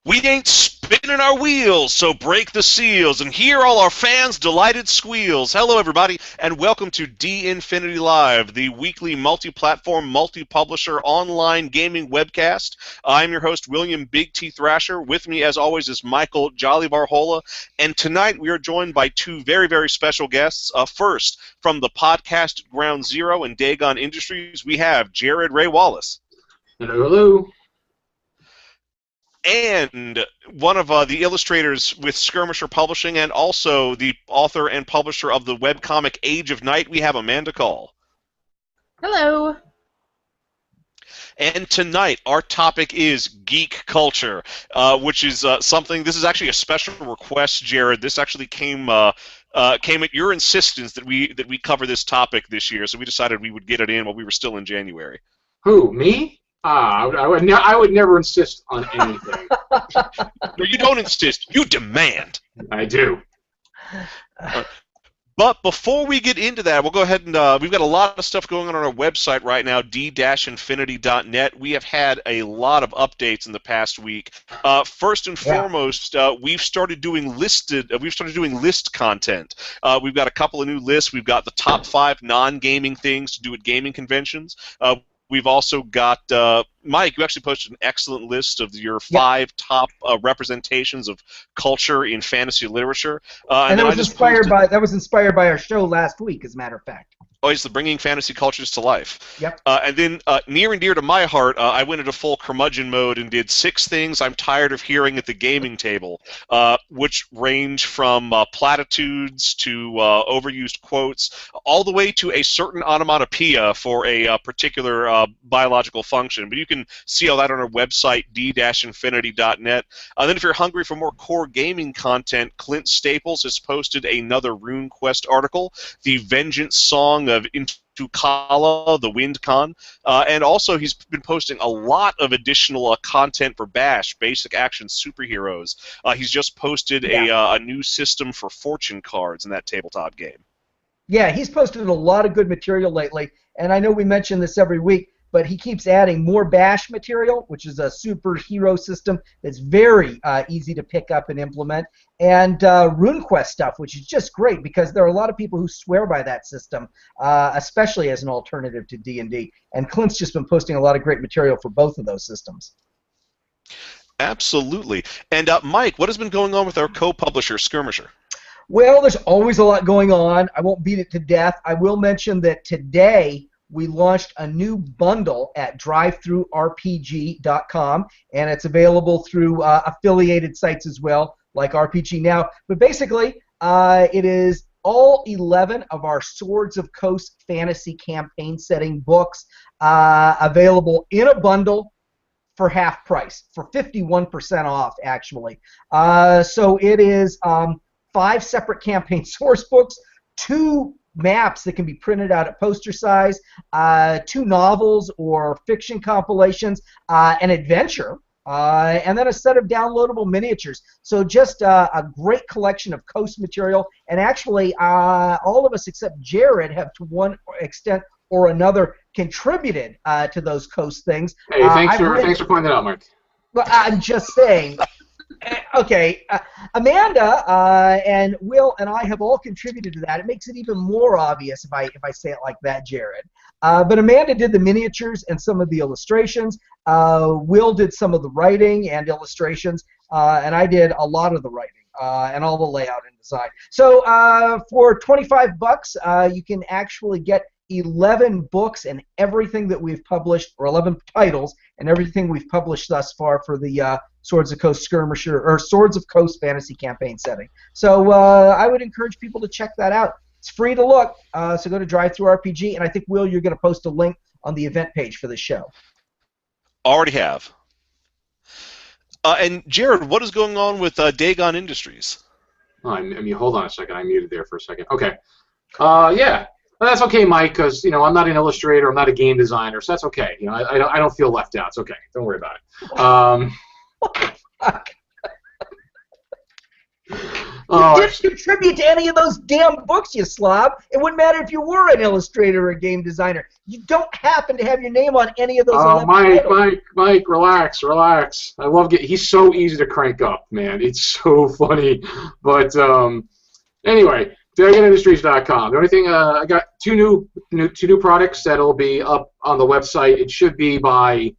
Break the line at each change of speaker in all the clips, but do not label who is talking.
We ain't spinning our wheels, so break the seals and hear all our fans' delighted squeals. Hello, everybody, and welcome to D Infinity Live, the weekly multi-platform, multi-publisher online gaming webcast. I'm your host, William Big T Thrasher. With me, as always, is Michael Jolly Varhola, and tonight we are joined by two very, very special guests. First, from the podcast Ground Zero and Dagon Industries, we have Jarred Wray Wallace.
Hello, hello.
And one of the illustrators with Skirmisher Publishing, and also the author and publisher of the webcomic Age of Night, we have Amanda Call.
Hello.
And tonight, our topic is geek culture, which is something. This is actually a special request, Jarred. This actually came at your insistence that we cover this topic this year, so we decided we would get it in while we were still in January.
Who, me? I would never insist on anything.
No, you don't insist. You demand.
I do.
But before we get into that, we'll go ahead and we've got a lot of stuff going on our website right now, d-infinity.net. We have had a lot of updates in the past week. First and foremost, we've started doing list content. We've got a couple of new lists. We've got the top 5 non-gaming things to do at gaming conventions. We've also got, Mike, you actually posted an excellent list of your 5 top representations of culture in fantasy literature.
And that was inspired by our show last week, as a matter of fact.
Oh, it's the Bringing Fantasy Cultures to Life.
Yep.
And then, near and dear to my heart, I went into full curmudgeon mode and did 6 things I'm tired of hearing at the gaming table, which range from platitudes to overused quotes, all the way to a certain onomatopoeia for a particular biological function. But you can see all that on our website, d-infinity.net. Then if you're hungry for more core gaming content, Clint Staples has posted another RuneQuest article, The Vengeance Song of Intukala, the Wind Con, and also he's been posting a lot of additional content for Bash, Basic Action Superheroes. He's just posted a new system for fortune cards in that tabletop game.
Yeah, he's posted a lot of good material lately, and I know we mention this every week, but he keeps adding more Bash material, which is a superhero system that's very easy to pick up and implement, and RuneQuest stuff, which is just great because there are a lot of people who swear by that system, especially as an alternative to D&D. And Clint's just been posting a lot of great material for both of those systems.
Absolutely. And Mike, what has been going on with our co-publisher, Skirmisher?
Well, there's always a lot going on. I won't beat it to death. I will mention that today we launched a new bundle at drivethrurpg.com, and it's available through affiliated sites as well, like RPG Now. But basically, it is all 11 of our Swords of Coast fantasy campaign setting books available in a bundle for half price, for 51% off, actually. So it is 5 separate campaign source books, 2 maps that can be printed out at poster size, 2 novels or fiction compilations, an adventure, and then a set of downloadable miniatures. So just a great collection of Coast material, and actually all of us except Jarred have to one extent or another contributed to those Coast things.
Hey, thanks for pointing that out, Mark.
Well, I'm just saying. Okay, Amanda and Will and I have all contributed to that. It makes it even more obvious if I say it like that, Jarred. But Amanda did the miniatures and some of the illustrations. Will did some of the writing and illustrations, and I did a lot of the writing and all the layout and design. So for $25, you can actually get 11 books and everything that we've published, or 11 titles, and everything we've published thus far for the Swords of Coast Skirmisher, or Swords of Coast fantasy campaign setting. So I would encourage people to check that out. It's free to look, so go to DriveThruRPG, and I think, Will, you're going to post a link on the event page for the show.
Already have. And Jarred, what is going on with Dagon Industries?
Oh, I mean, hold on a second. I muted there for a second. Okay. Yeah. Well, that's okay, Mike, because I'm not an illustrator, I'm not a game designer, so that's okay. I don't feel left out. It's okay. Don't worry about it. Oh,
didn't contribute to any of those damn books, you slob. It wouldn't matter if you were an illustrator or a game designer. You don't happen to have your name on any of those 11 titles.
Mike, relax. I love he's so easy to crank up, man. It's so funny. But anyway, DragonIndustries.com. The only thing I got two new products that'll be up on the website. It should be by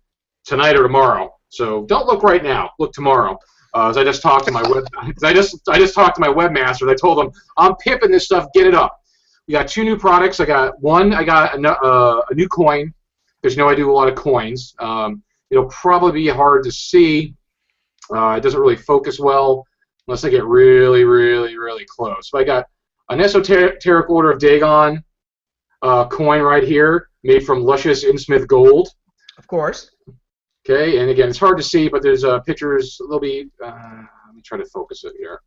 tonight or tomorrow. So don't look right now. Look tomorrow. As I just talked to my I just talked to my webmaster. I told him I'm pimping this stuff. Get it up. We got two new products. I got a new coin. Because I do a lot of coins. It'll probably be hard to see. It doesn't really focus well unless I get really, really, really close. So I got an Esoteric Order of Dagon coin right here, made from luscious Innsmouth gold.
Of course.
Okay, and again, it's hard to see, but there's pictures. There'll be. Let me try to focus it here.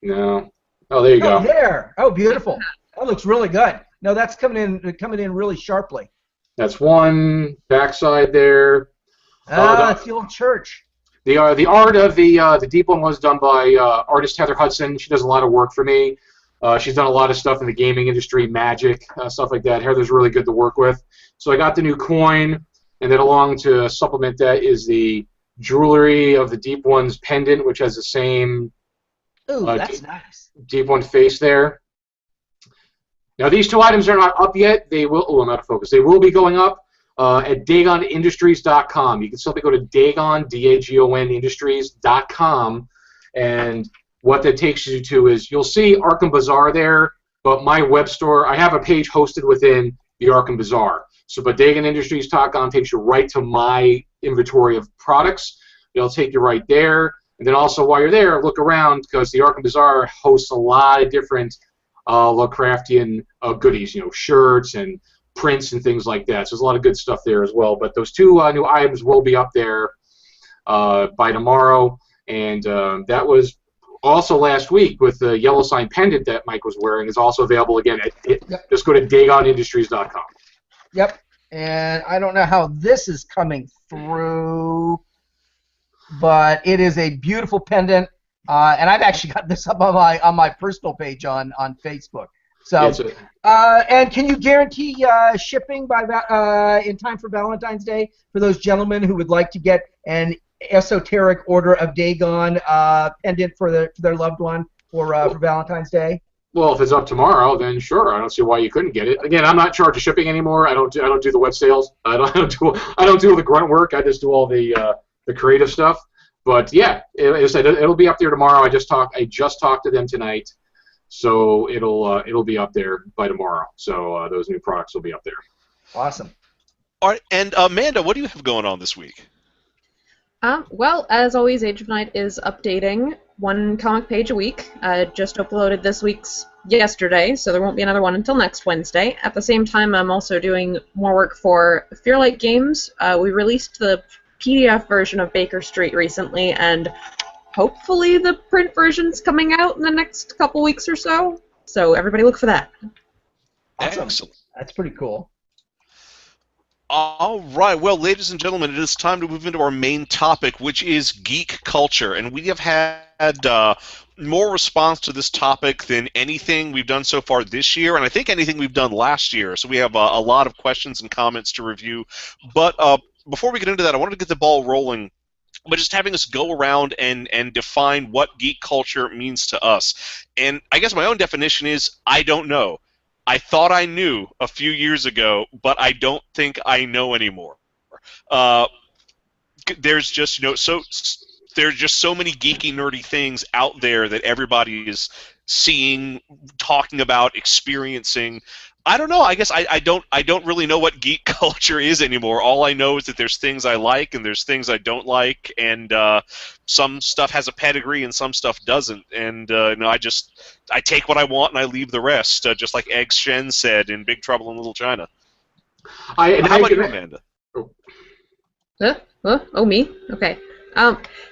No. Oh, there you go.
There. Oh, beautiful. That looks really good. No, that's coming in really sharply.
That's one backside there.
That's the old church.
The art of the deep one was done by artist Heather Hudson. She does a lot of work for me. She's done a lot of stuff in the gaming industry, Magic, stuff like that. Heather's really good to work with. So I got the new coin. And then along to supplement that is the Jewelry of the Deep One's pendant, which has the same
that's nice.
Deep One face there. Now these two items are not up yet. They will. Oh, I'm out of focus. They will be going up at DagonIndustries.com. You can simply go to Dagon, D-A-G-O-N, Industries.com, and what that takes you to is you'll see Arkham Bazaar there, but my web store, I have a page hosted within the Arkham Bazaar. So, but DagonIndustries.com takes you right to my inventory of products. It'll take you right there. And then also while you're there, look around because the Arkham Bazaar hosts a lot of different Lovecraftian goodies, shirts and prints and things like that. So there's a lot of good stuff there as well. But those two new items will be up there by tomorrow. And that was also last week with the yellow sign pendant that Mike was wearing is also available again. Just go to DagonIndustries.com.
Yep, and I don't know how this is coming through, but it is a beautiful pendant, and I've actually got this up on my personal page on Facebook. So, and can you guarantee shipping by in time for Valentine's Day for those gentlemen who would like to get an Esoteric Order of Dagon pendant for their loved one for Valentine's Day?
Well, if it's up tomorrow, then sure. I don't see why you couldn't get it. Again, I'm not charged of shipping anymore. I don't do the web sales. I don't do all the grunt work. I just do all the creative stuff. But yeah, it'll be up there tomorrow. I just talked to them tonight, so it'll be up there by tomorrow. So those new products will be up there.
Awesome.
All right, and Amanda, what do you have going on this week?
Well, as always, Age of Night is updating one comic page a week. Just uploaded this week's yesterday, so there won't be another one until next Wednesday. At the same time, I'm also doing more work for Fearlight Games. We released the PDF version of Baker Street recently, and hopefully the print version's coming out in the next couple weeks or so. So everybody look for that.
Awesome.
Excellent.
That's pretty cool.
All right, well, ladies and gentlemen, it is time to move into our main topic, which is geek culture. And we have had more response to this topic than anything we've done so far this year, and I think anything we've done last year. So we have a lot of questions and comments to review. But before we get into that, I wanted to get the ball rolling by just having us go around and define what geek culture means to us. And I guess my own definition is I don't know. I thought I knew a few years ago, but I don't think I know anymore. There's just there's just so many geeky, nerdy things out there that everybody is seeing, talking about, experiencing. I don't know. I guess I don't really know what geek culture is anymore. All I know is that there's things I like and there's things I don't like, and some stuff has a pedigree and some stuff doesn't. And I take what I want and I leave the rest, just like Egg Shen said in Big Trouble in Little China. How about you, Amanda?
Oh, me? Okay.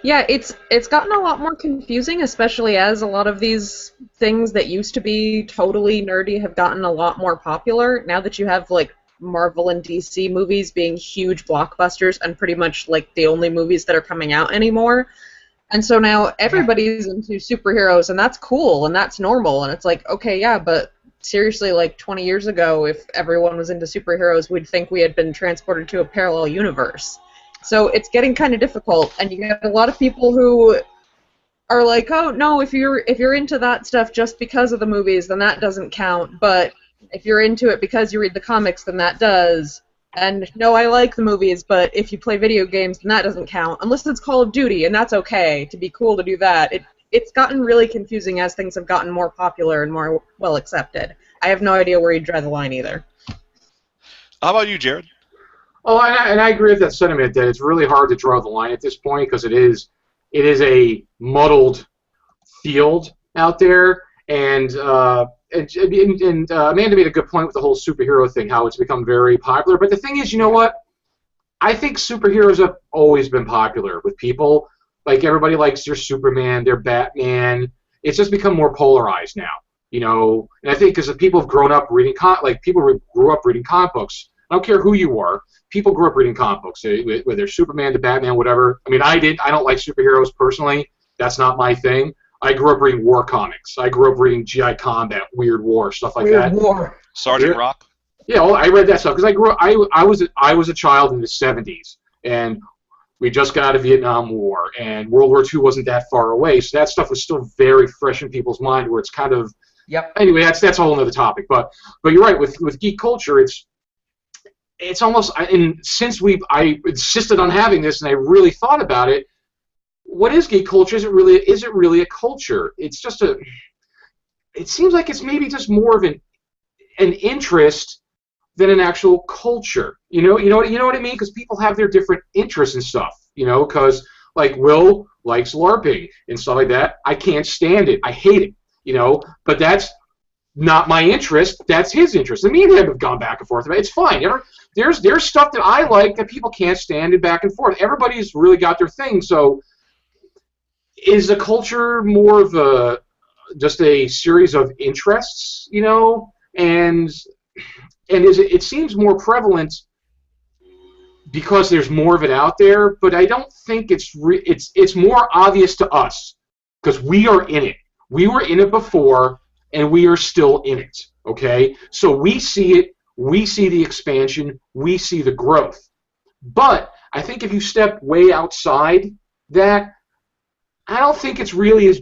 Yeah, it's gotten a lot more confusing, especially as a lot of these things that used to be totally nerdy have gotten a lot more popular. Now that you have, like, Marvel and DC movies being huge blockbusters and pretty much, like, the only movies that are coming out anymore, And so now everybody's into superheroes, and that's cool, and that's normal, and it's like, okay, yeah, but seriously, like 20 years ago, if everyone was into superheroes, we'd think we had been transported to a parallel universe. So it's getting kind of difficult, and you get a lot of people who are like, oh, no, if you're into that stuff just because of the movies, then that doesn't count, but if you're into it because you read the comics, then that does. And no, I like the movies, but if you play video games, then that doesn't count, unless it's Call of Duty, and that's okay to be cool to do that. It's gotten really confusing as things have gotten more popular and more well accepted. I have no idea where you draw the line either.
How about you, Jared?
Oh, and I agree with that sentiment that it's really hard to draw the line at this point because it is a muddled field out there, and Amanda made a good point with the whole superhero thing, how it's become very popular. But the thing is, you know what? I think superheroes have always been popular with people. Like, everybody likes their Superman, their Batman. It's just become more polarized now, you know. And I think because people have grown up reading people grew up reading comic books. I don't care who you are. People grew up reading comic books, whether Superman to Batman, whatever. I mean, I did. I don't like superheroes personally. That's not my thing. I grew up reading war comics. I grew up reading G.I. Combat, Weird War, stuff like that.
Weird War.
Sergeant Rock?
Yeah, well, I read that stuff because I was a child in the 70s, and we just got out of Vietnam War, and World War II wasn't that far away, so that stuff was still very fresh in people's mind, where it's kind of...
Yep.
Anyway, that's a whole other topic. But you're right, with geek culture, it's almost... And since I insisted on having this, and I really thought about it, what is geek culture? Is it really a culture? It's just a... It seems like it's maybe just more of an interest than an actual culture. You know what I mean? Because people have their different interests and stuff. You know, because like Will likes LARPing and stuff like that. I can't stand it. I hate it. You know, but that's not my interest. That's his interest. And me and him have gone back and forth. It's fine. There's stuff that I like that people can't stand and back and forth. Everybody's really got their thing. So is the culture more of just a series of interests? You know, and it seems more prevalent because there's more of it out there, but I don't think it's more obvious to us because we are in it. We were in it before, and we are still in it, okay? So we see it, we see the expansion, we see the growth. But I think if you step way outside that, I don't think it's really as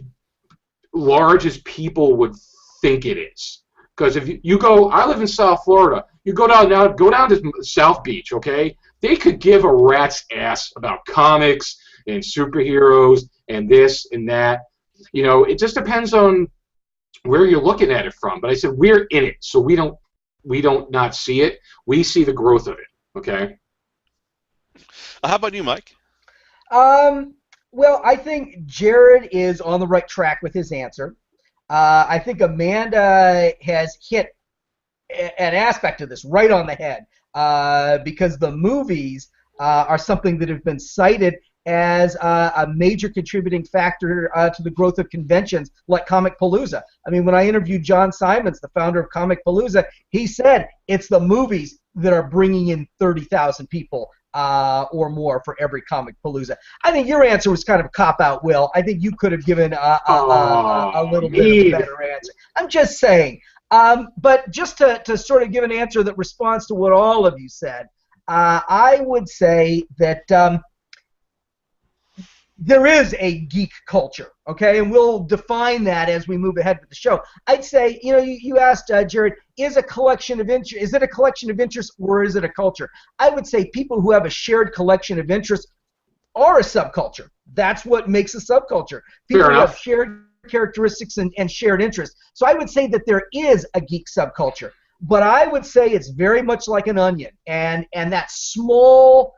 large as people would think it is. Because if you go, I live in South Florida. You go down to South Beach, okay? They could give a rat's ass about comics and superheroes and this and that. You know, it just depends on where you're looking at it from. But I said we're in it, so we don't not see it. We see the growth of it. Okay.
How about you, Mike?
Well, I think Jared is on the right track with his answer. I think Amanda has hit an aspect of this right on the head because the movies are something that have been cited as a major contributing factor to the growth of conventions like Comicpalooza. I mean, when I interviewed John Simons, the founder of Comicpalooza, he said it's the movies that are bringing in 30,000 people or more for every Comicpalooza. I think your answer was kind of a cop-out, Will. I think you could have given a little bit of a better answer. I'm just saying. But just to sort of give an answer that responds to what all of you said, I would say that there is a geek culture, okay, and we'll define that as we move ahead with the show. I'd say, you know, you asked Jared, is it a collection of interests or is it a culture? I would say people who have a shared collection of interests are a subculture. That's what makes a subculture. People who have shared characteristics and shared interests. So I would say that there is a geek subculture. But I would say it's very much like an onion, and that smaller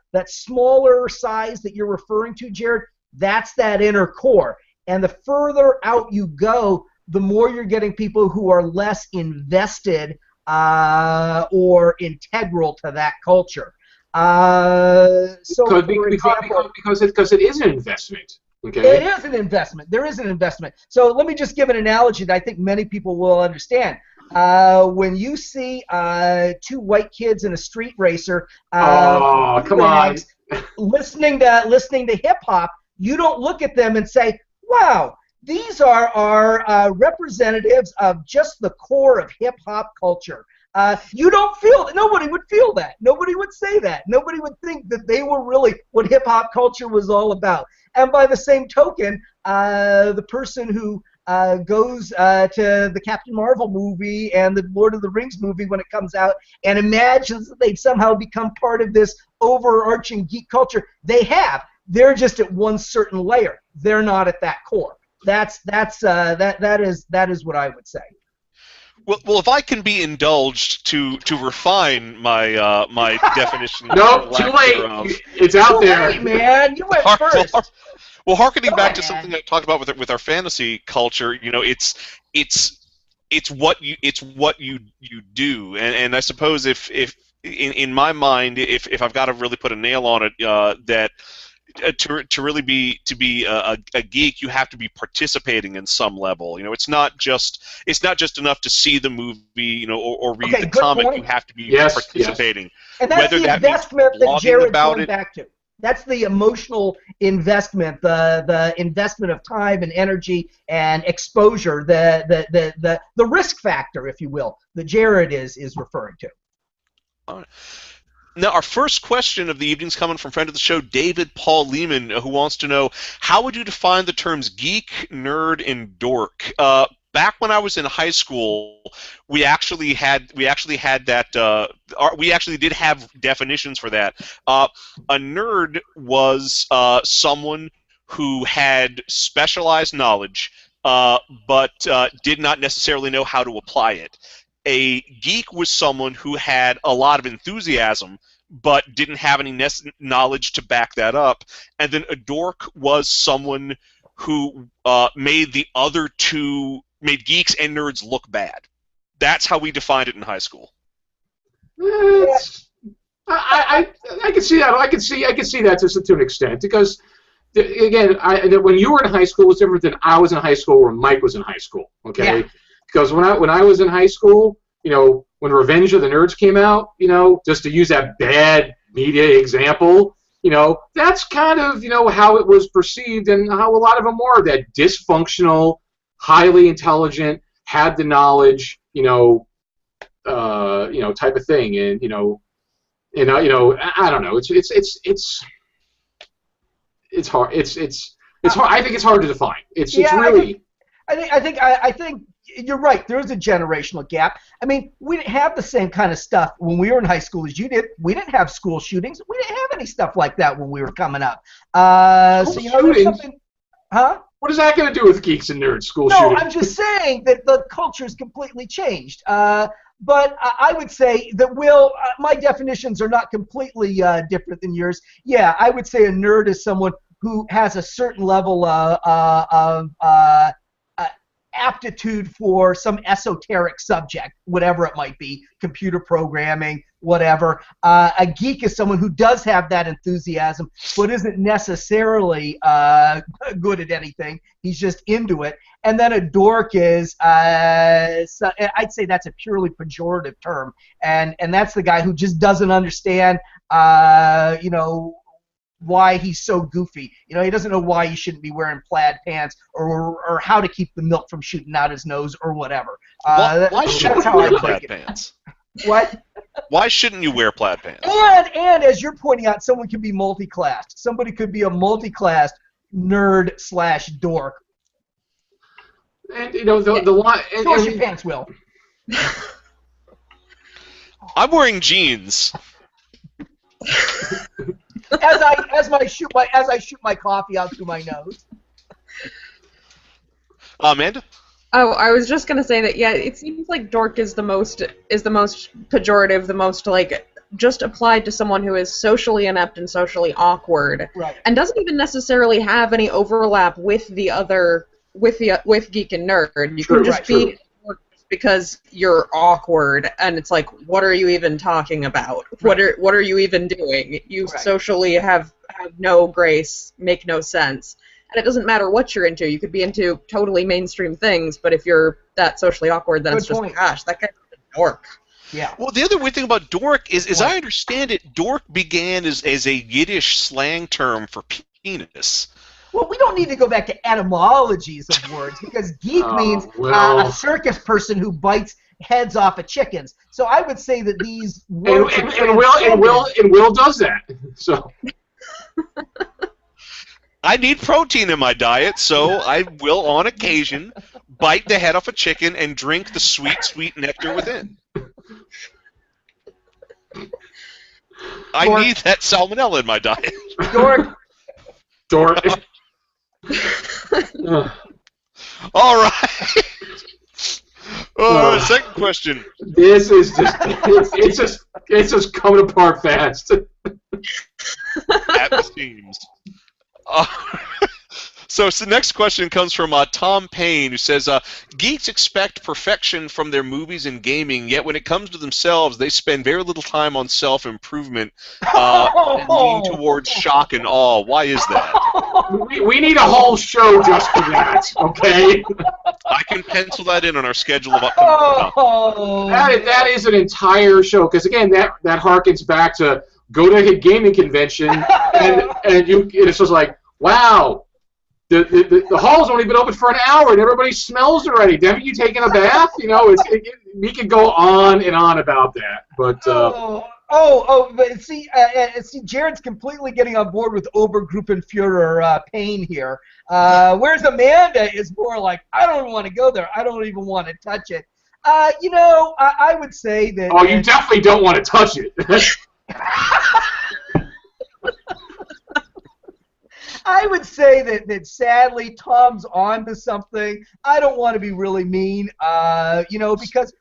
size that you're referring to, Jared, that's that inner core. And the further out you go, the more you're getting people who are less invested or integral to that culture.
Because it is an investment. Okay.
It is an investment. There is an investment. So let me just give an analogy that I think many people will understand. When you see two white kids in a street racer,
come on,
listening to hip hop, you don't look at them and say, wow, these are representatives of just the core of hip-hop culture. You don't feel that. Nobody would feel that. Nobody would say that. Nobody would think that they were really what hip-hop culture was all about. And by the same token, the person who goes to the Captain Marvel movie and the Lord of the Rings movie when it comes out and imagines that they've somehow become part of this overarching geek culture, they have. They're just at one certain layer. They're not at that core. That is what I would say.
Well, if I can be indulged to refine my my definition.
Nope, too late. It's out there,
late, man. You went first.
Well, harkening back to something I talked about with our fantasy culture, it's what you do, and I suppose if in my mind, if I've got to really put a nail on it, that. To really be a geek, you have to be participating in some level. It's not just enough to see the movie, or read the comic. Point. You have to be participating. Yes.
And that's the investment that Jarred's going back to. That's the emotional investment, the investment of time and energy and exposure, the risk factor, if you will, that Jarred is referring to.
All right. Now, our first question of the evening is coming from friend of the show, David Paul Lehman, who wants to know, how would you define the terms geek, nerd, and dork? Back when I was in high school, we actually did have definitions for that. A nerd was someone who had specialized knowledge, but did not necessarily know how to apply it. A geek was someone who had a lot of enthusiasm but didn't have any knowledge to back that up. And then a dork was someone who made geeks and nerds look bad. That's how we defined it in high school.
I can see that. I can see that to an extent, because again, when you were in high school was different than I was in high school or Mike was in high school. Okay. Yeah. Because when I was in high school, when Revenge of the Nerds came out, just to use that bad media example, that's kind of, how it was perceived and how a lot of them were, that dysfunctional, highly intelligent, had the knowledge, type of thing, and I don't know, it's hard. It's hard. I think it's hard to define. It's really.
I think you're right. There is a generational gap. I mean, we didn't have the same kind of stuff when we were in high school as you did. We didn't have school shootings. We didn't have any stuff like that when we were coming up. Huh?
What is that going to do with geeks and nerds? School shootings?
No, I'm just saying that the culture has completely changed. But I would say that my definitions are not completely different than yours. Yeah, I would say a nerd is someone who has a certain level of aptitude for some esoteric subject, whatever it might be, computer programming, whatever. A geek is someone who does have that enthusiasm, but isn't necessarily good at anything. He's just into it. And then a dork is, I'd say that's a purely pejorative term, and that's the guy who just doesn't understand, why he's so goofy. He doesn't know why he shouldn't be wearing plaid pants or how to keep the milk from shooting out his nose or whatever.
Why shouldn't you wear plaid pants?
What?
Why shouldn't you wear plaid pants?
And as you're pointing out, someone can be multi-classed. Somebody could be a multi-classed nerd/dork.
And the line.
Show us your pants, Will.
I'm wearing jeans.
As I shoot my coffee out through my nose.
Amanda?
Oh, I was just gonna say that. Yeah, it seems like dork is the most pejorative, the most just applied to someone who is socially inept and socially awkward,
right? And
doesn't even necessarily have any overlap with geek and nerd. You can just be dork because you're awkward, and it's like, what are you even talking about? Right. What are you even doing? You socially have no grace, make no sense. And it doesn't matter what you're into. You could be into totally mainstream things, but if you're that socially awkward, then it's just, gosh, that guy's a dork.
Yeah.
Well, the other weird thing about dork is, as I understand it, dork began as a Yiddish slang term for penis.
Well, we don't need to go back to etymologies of words because geek means a circus person who bites heads off of chickens. So I would say that these words
and Will does that. So
I need protein in my diet, so I will, on occasion, bite the head off a chicken and drink the sweet, sweet nectar within. I need that salmonella in my diet.
Dork.
All right. Second question.
This is just it's just coming apart fast.
At the seams. So the next question comes from Tom Payne, who says, geeks expect perfection from their movies and gaming, yet when it comes to themselves, they spend very little time on self-improvement and lean towards shock and awe. Why is that?
We need a whole show just for that, okay?
I can pencil that in on our schedule of upcoming stuff.
That is an entire show, because again, that harkens back to go to a gaming convention, and it's just like, wow, the hall's only been open for an hour, and everybody smells already. Haven't you taken a bath? You know, we could go on and on about that, but.
But see, Jarred's completely getting on board with Obergruppenführer Payne here. Whereas Amanda is more like, I don't even want to go there. I don't even want to touch it. I would say that.
Oh, you definitely don't want to touch it.
I would say that sadly Tom's on to something. I don't want to be really mean, because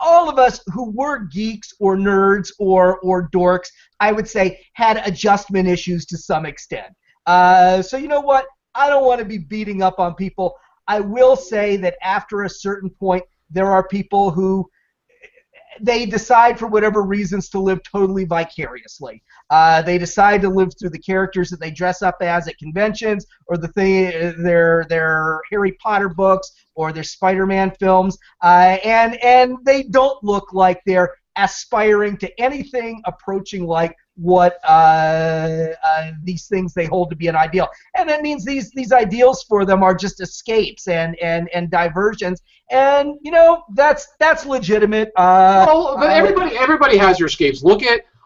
all of us who were geeks or nerds or dorks, I would say, had adjustment issues to some extent. So you know what? I don't want to be beating up on people. I will say that after a certain point, there are people who they decide for whatever reasons to live totally vicariously. They decide to live through the characters that they dress up as at conventions, or their Harry Potter books, or their Spider-Man films, and they don't look like they're aspiring to anything approaching like what these things they hold to be an ideal. And that means these ideals for them are just escapes and diversions. And that's legitimate.
Well, but everybody has their escapes.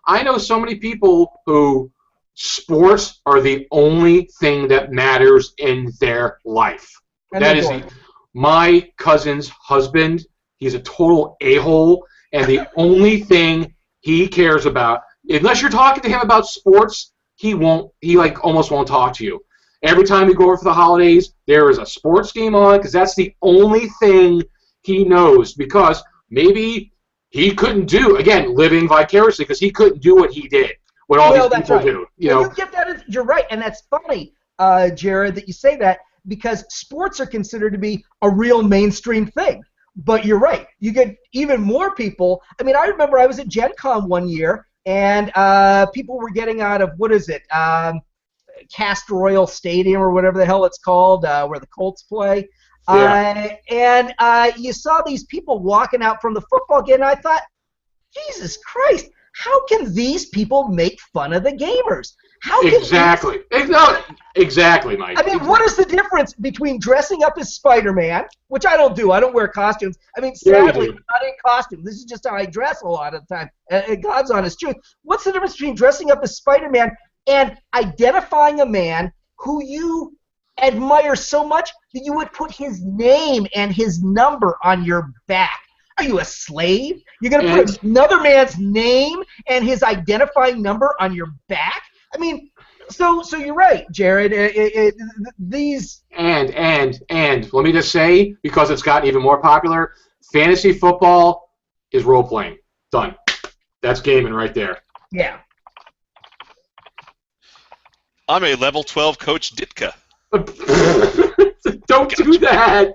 I know so many people who sports are the only thing that matters in their life. That is my cousin's husband. He's a total a-hole, and the only thing he cares about, unless you're talking to him about sports, he almost won't talk to you. Every time we go over for the holidays, there is a sports game on, because that's the only thing he knows, because maybe he couldn't do, again, living vicariously, because he couldn't do what he did, what all these people do.
You get that, you're right, and that's funny, Jarred, that you say that, because sports are considered to be a real mainstream thing. But you're right. You get even more people. I mean, I remember I was at Gen Con one year, and people were getting out of, Cast Royal Stadium or whatever the hell it's called, where the Colts play. Yeah. And you saw these people walking out from the football game, and I thought, Jesus Christ, how can these people make fun of the gamers?
Exactly, Mike.
I mean, what is the difference between dressing up as Spider-Man, which I don't do. I don't wear costumes. I mean, sadly, I'm not in costume. This is just how I dress a lot of the time. God's honest truth. What's the difference between dressing up as Spider-Man and identifying a man who you admire so much that you would put his name and his number on your back? Are you a slave? You're going to put another man's name and his identifying number on your back? I mean, so you're right, Jarred. These
and let me just say, because it's gotten even more popular, fantasy football is role playing. Done. That's gaming right there.
Yeah.
I'm a level 12 Coach Ditka.
Don't do that.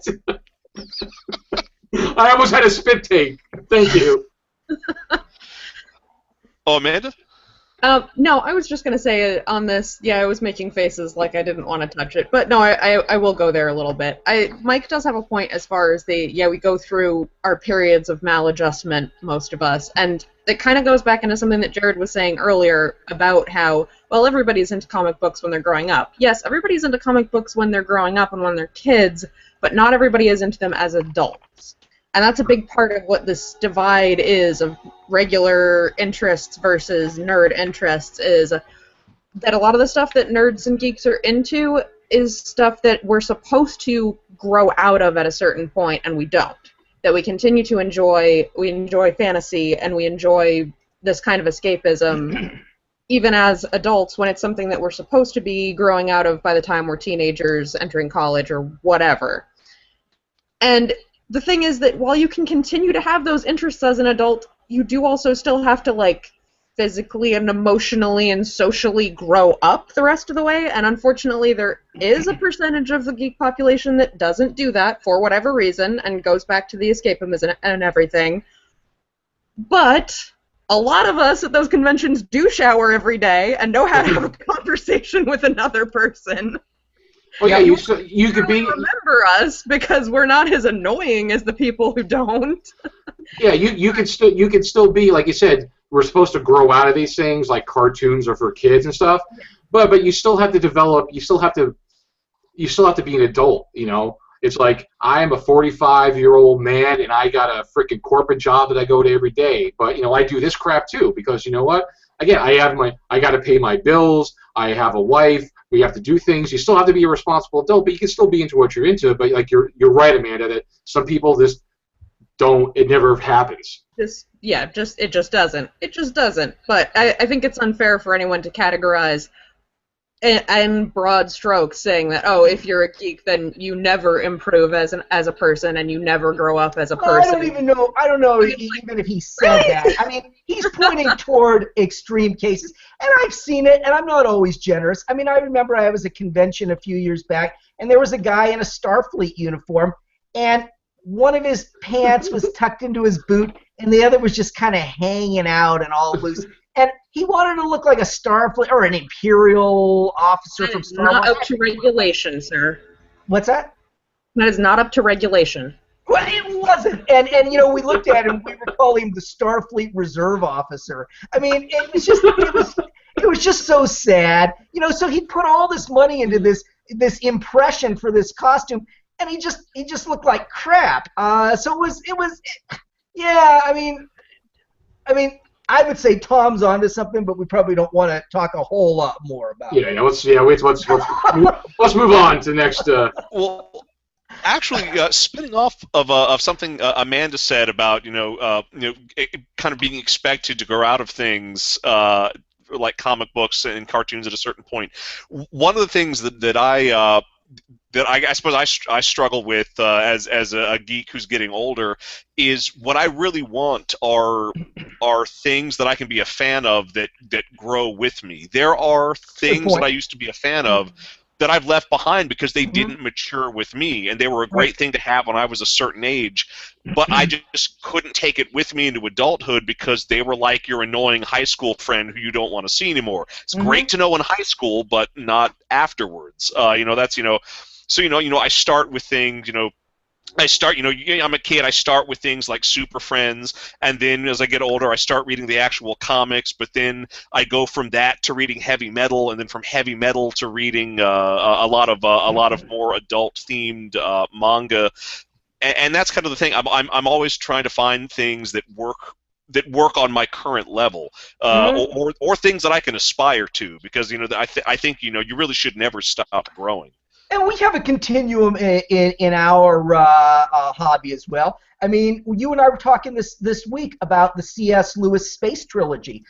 I almost had a spit take. Thank you.
Oh, Amanda?
No, I was just going to say on this, yeah, I was making faces like I didn't want to touch it, but no, I will go there a little bit. Mike does have a point as far as we go through our periods of maladjustment, most of us, and it kind of goes back into something that Jared was saying earlier about how, well, everybody's into comic books when they're growing up. Yes, everybody's into comic books when they're growing up and when they're kids, but not everybody is into them as adults. And that's a big part of what this divide is of regular interests versus nerd interests, is that a lot of the stuff that nerds and geeks are into is stuff that we're supposed to grow out of at a certain point, and we don't. That we continue to enjoy. We enjoy fantasy, and we enjoy this kind of escapism, even as adults, when it's something that we're supposed to be growing out of by the time we're teenagers, entering college, or whatever. And the thing is that while you can continue to have those interests as an adult, you do also still have to, like, physically and emotionally and socially grow up the rest of the way, and unfortunately there is a percentage of the geek population that doesn't do that for whatever reason and goes back to the escapism and everything. But a lot of us at those conventions do shower every day and know how to have a conversation with another person.
Well, yeah, you could be
remember us because we're not as annoying as the people who don't.
Yeah, you could still be, like you said, we're supposed to grow out of these things like cartoons are for kids and stuff, but you still have to develop. You still have to be an adult. You know, it's like I am a 45-year-old man and I got a freaking corporate job that I go to every day. But you know, I do this crap too because you know what? Again, I got to pay my bills. I have a wife. We have to do things. You still have to be a responsible adult, but you can still be into what you're into. But like you're right, Amanda, that some people just don't. It never happens.
It just doesn't. It just doesn't. But I think it's unfair for anyone to categorize in broad strokes, saying that if you're a geek, then you never improve as a person and you never grow up as a person.
I don't know even if he said that. I mean, he's pointing toward extreme cases, and I've seen it, and I'm not always generous. I mean, I remember I was at a convention a few years back, and there was a guy in a Starfleet uniform, and one of his pants was tucked into his boot, and the other was just kind of hanging out and all loose. And he wanted to look like a Starfleet or an Imperial officer from Star Wars.
Not up to regulation, sir.
What's that?
That is not up to regulation.
Well, it wasn't. And you know, we looked at him. We were calling him the Starfleet Reserve Officer. I mean, it was just so sad. You know, so he put all this money into this impression for this costume, and he just looked like crap. So it was. Yeah, I mean. I would say Tom's onto something, but we probably don't want to talk a whole lot more about it.
Let's move on to the next.
Well, actually, spinning off of something Amanda said about kind of being expected to grow out of things like comic books and cartoons at a certain point. One of the things that I suppose I struggle with as a geek who's getting older is what I really want are things that I can be a fan of that grow with me. There are things that I used to be a fan of that I've left behind because they didn't mature with me, and they were a great thing to have when I was a certain age, but I just couldn't take it with me into adulthood because they were like your annoying high school friend who you don't want to see anymore. It's great to know in high school, but not afterwards. So I start with things, I'm a kid, I start with things like Super Friends, and then as I get older, I start reading the actual comics, but then I go from that to reading heavy metal, and then from heavy metal to reading a lot of more adult-themed manga, and that's kind of the thing. I'm always trying to find things that work on my current level, or things that I can aspire to, because I think you really should never stop growing.
And we have a continuum in our hobby as well. I mean, you and I were talking this week about the C.S. Lewis space trilogy,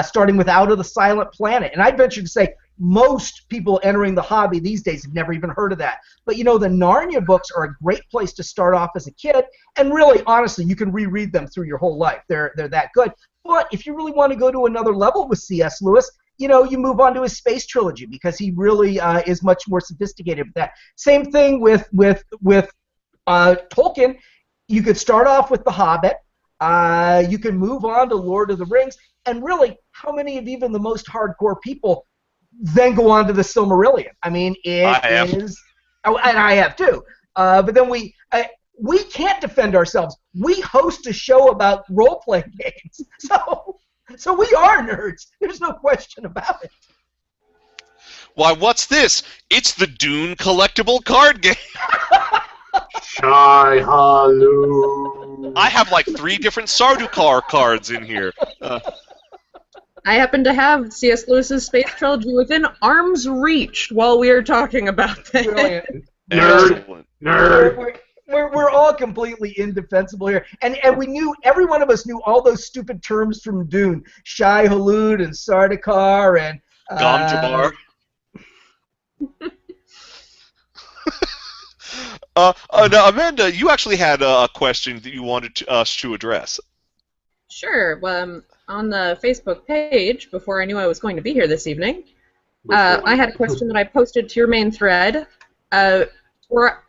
starting with Out of the Silent Planet. And I'd venture to say most people entering the hobby these days have never even heard of that. But, the Narnia books are a great place to start off as a kid. And really, honestly, you can reread them through your whole life. They're that good. But if you really want to go to another level with C.S. Lewis, you move on to his space trilogy because he really is much more sophisticated with that. Same thing with Tolkien. You could start off with The Hobbit. You can move on to Lord of the Rings, and really, how many of even the most hardcore people then go on to the Silmarillion? I mean, it is... Oh, and I have too. But then we can't defend ourselves. We host a show about role-playing games. So we are nerds. There's no question about it.
Why, what's this? It's the Dune collectible card game.
Shy Halu.
I have like 3 different Sardaukar cards in here.
I happen to have C.S. Lewis's Space Trilogy within arm's reach while we are talking about this.
Brilliant.
Nerd.
We're all completely indefensible here, and we knew, every one of us knew all those stupid terms from Dune, Shai Hulud and Sardaukar and
Gom Jabbar. Now, Amanda, you actually had a question that you wanted us to address.
Sure. On the Facebook page, before I knew I was going to be here this evening, I had a question that I posted to your main thread, where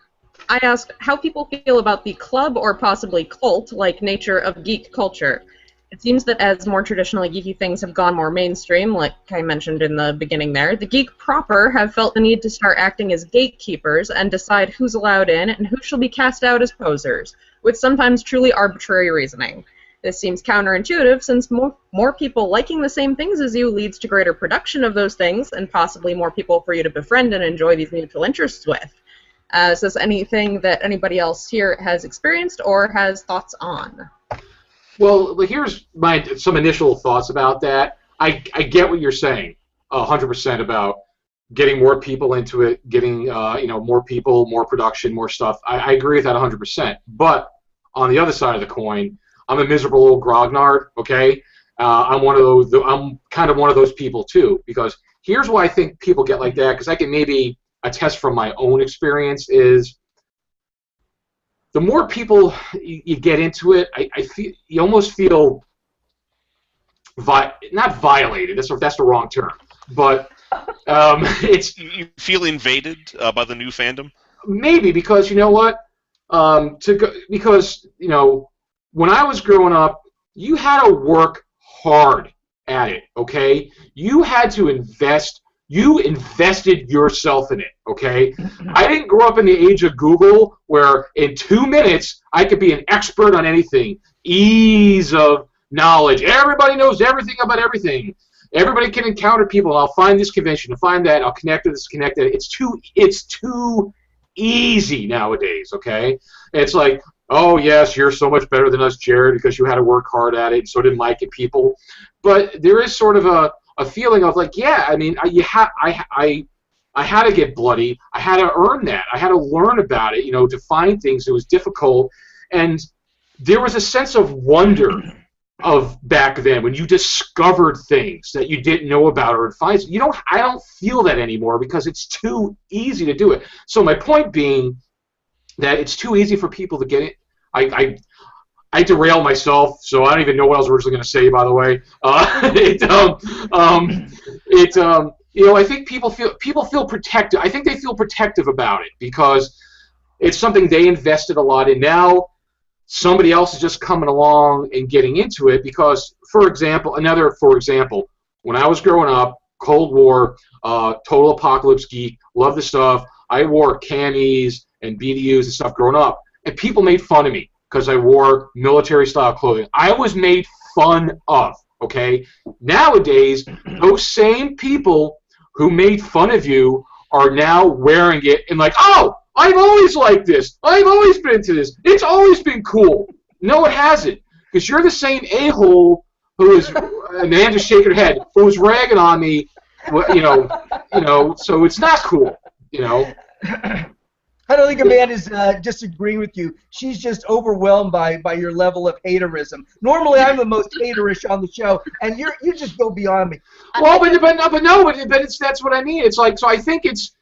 I asked how people feel about the club or possibly cult-like nature of geek culture. It seems that as more traditionally geeky things have gone more mainstream, like I mentioned in the beginning there, the geek proper have felt the need to start acting as gatekeepers and decide who's allowed in and who shall be cast out as posers, with sometimes truly arbitrary reasoning. This seems counterintuitive, since more people liking the same things as you leads to greater production of those things, and possibly more people for you to befriend and enjoy these mutual interests with. Is this anything that anybody else here has experienced or has thoughts on?
Well, here's some initial thoughts about that. I get what you're saying, 100% about getting more people into it, getting more people, more production, more stuff. I agree with that 100%. But on the other side of the coin, I'm a miserable old grognard. Okay, I'm one of those. I'm kind of one of those people too. Because here's why I think people get like that. Because I can maybe attest from my own experience is, the more people you get into it, I feel you almost feel not violated. That's the wrong term, but it's
you feel invaded by the new fandom.
Maybe because you know what, because when I was growing up, you had to work hard at it. Okay, you had to invest. You invested yourself in it, okay? I didn't grow up in the age of Google where in 2 minutes I could be an expert on anything. Ease of knowledge. Everybody knows everything about everything. Everybody can encounter people, and I'll find this convention, I'll find that, I'll connect to this, connect to that. It's too easy nowadays, okay? It's like, oh, yes, you're so much better than us, Jared, because you had to work hard at it, and so did Mike and people. But there is sort of a feeling of like, yeah, I mean, I had to get bloody. I had to earn that. I had to learn about it, to find things. It was difficult, and there was a sense of wonder of back then when you discovered things that you didn't know about or find. I don't feel that anymore because it's too easy to do it. So my point being that it's too easy for people to get it. I derail myself, so I don't even know what I was originally going to say. By the way, I think people feel protective. I think they feel protective about it because it's something they invested a lot in. Now somebody else is just coming along and getting into it because, for example, when I was growing up, Cold War, total apocalypse geek, love the stuff. I wore camis and BDUs and stuff growing up, and people made fun of me because I wore military-style clothing. I was made fun of, okay? Nowadays, those same people who made fun of you are now wearing it and like, oh, I've always liked this. I've always been into this. It's always been cool. No, it hasn't, because you're the same a-hole who is, and they just shake her head, who was ragging on me, so it's not cool,
I don't think Amanda's disagreeing with you. She's just overwhelmed by your level of haterism. Normally, I'm the most haterish on the show, and you just go beyond me.
Well, but that's what I mean. It's like, so I think it's